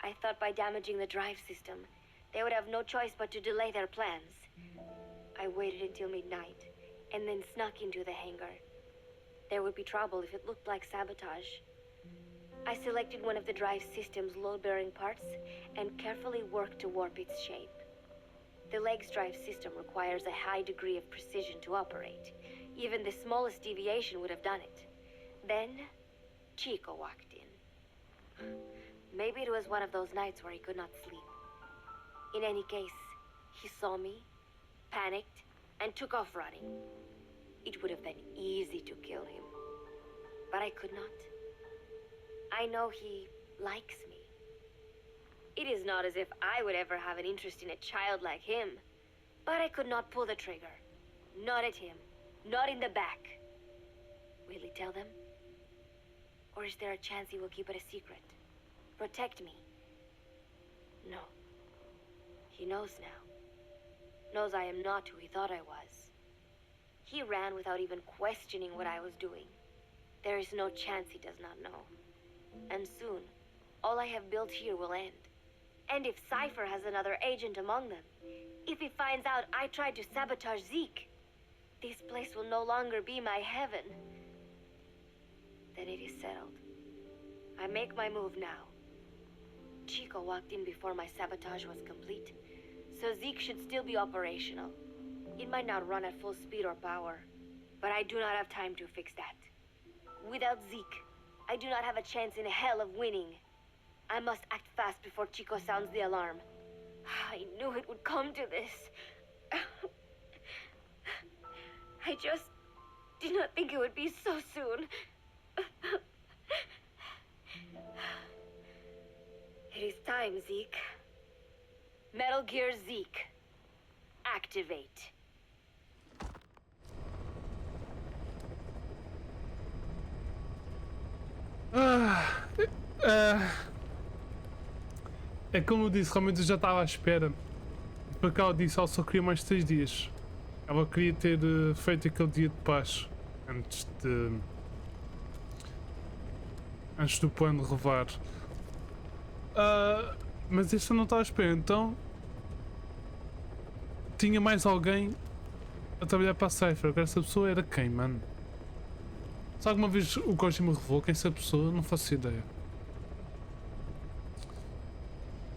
Speaker 9: I thought by damaging the drive system, they would have no choice but to delay their plans. I waited until midnight, and then snuck into the hangar. There would be trouble if it looked like sabotage. I selected one of the drive system's load-bearing parts and carefully worked to warp its shape. The leg's drive system requires a high degree of precision to operate. Even the smallest deviation would have done it. Then, Chico walked in. Maybe it was one of those nights where he could not sleep. In any case, he saw me, panicked, and took off running. It would have been easy to kill him, but I could not. I know he likes me. It is not as if I would ever have an interest in a child like him, but I could not pull the trigger. Not at him, not in the back. Will he tell them? Or is there a chance he will keep it a secret? Protect me? No. He knows now. Knows I am not who he thought I was. He ran without even questioning what I was doing. There is no chance he does not know. And soon, all I have built here will end. And if Cypher has another agent among them, if he finds out I tried to sabotage Zeke, this place will no longer be my heaven. Then it is settled. I make my move now. Chico walked in before my sabotage was complete, so Zeke should still be operational. It might not run at full speed or power, but I do not have time to fix that. Without Zeke, I do not have a chance in hell of winning. I must act fast before Chico sounds the alarm. I knew it would come to this. I just did not think it would be so soon. It is time, Zeke. Metal Gear Zeke. Activate.
Speaker 1: É como eu disse, realmente eu já estava à espera. Para cá ela disse, ela só queria mais 3 dias. Ela queria ter feito aquele dia de paz antes do plano revelar. Mas esta não estava à espera, então tinha mais alguém a trabalhar para a Cypher. Agora essa pessoa era quem, mano? Se alguma vez o Koji me revelou quem é essa pessoa, não faço ideia.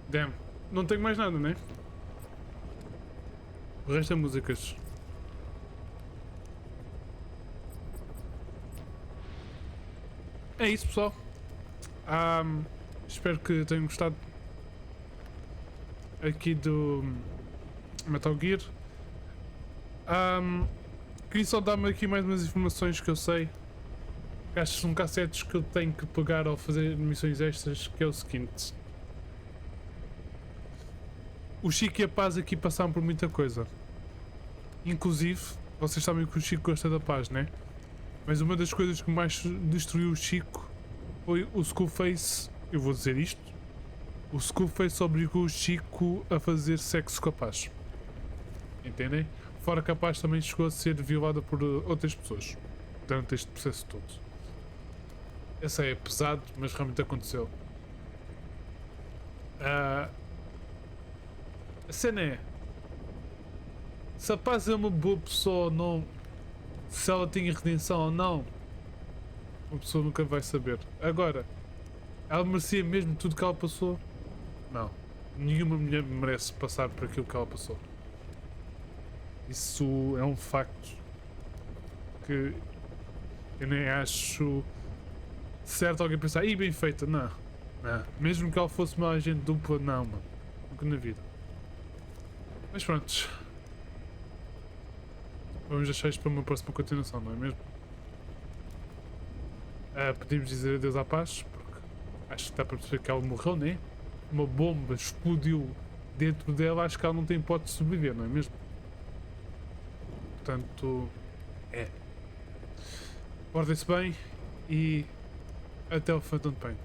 Speaker 1: Damn, não tenho mais nada, né? O resto é músicas. É isso, pessoal. Espero que tenham gostado aqui do Metal Gear. Queria só dar-me aqui mais umas informações que eu sei. Acho que são cassetes que eu tenho que pegar ao fazer missões extras, que é o seguinte. O Chico e a Paz aqui passaram por muita coisa. Inclusive, vocês sabem que o Chico gosta da paz, né? Mas uma das coisas que mais destruiu o Chico foi o Skullface. Eu vou dizer isto. O Skullface obrigou o Chico a fazer sexo com a Paz. Entendem? Fora que a Paz também chegou a ser violada por outras pessoas durante este processo todo. Esse é pesado, mas realmente aconteceu. A cena é, se a Paz é uma boa pessoa ou não, se ela tinha redenção ou não, uma pessoa nunca vai saber. Agora, ela merecia mesmo tudo que ela passou? Não. Nenhuma mulher merece passar por aquilo que ela passou. Isso é um facto que eu nem acho certo alguém pensar, ih, bem feita. Não. Não. Mesmo que ela fosse uma agente dupla, não, mano. Nunca na vida. Mas pronto. Vamos deixar isto para uma próxima continuação, não é mesmo? Podemos dizer adeus à Paz, porque acho que dá para perceber que ela morreu, né? Uma bomba explodiu dentro dela acho que ela não tem hipótese de sobreviver, não é mesmo? Portanto, portem-se bem e até o Phantom Pain.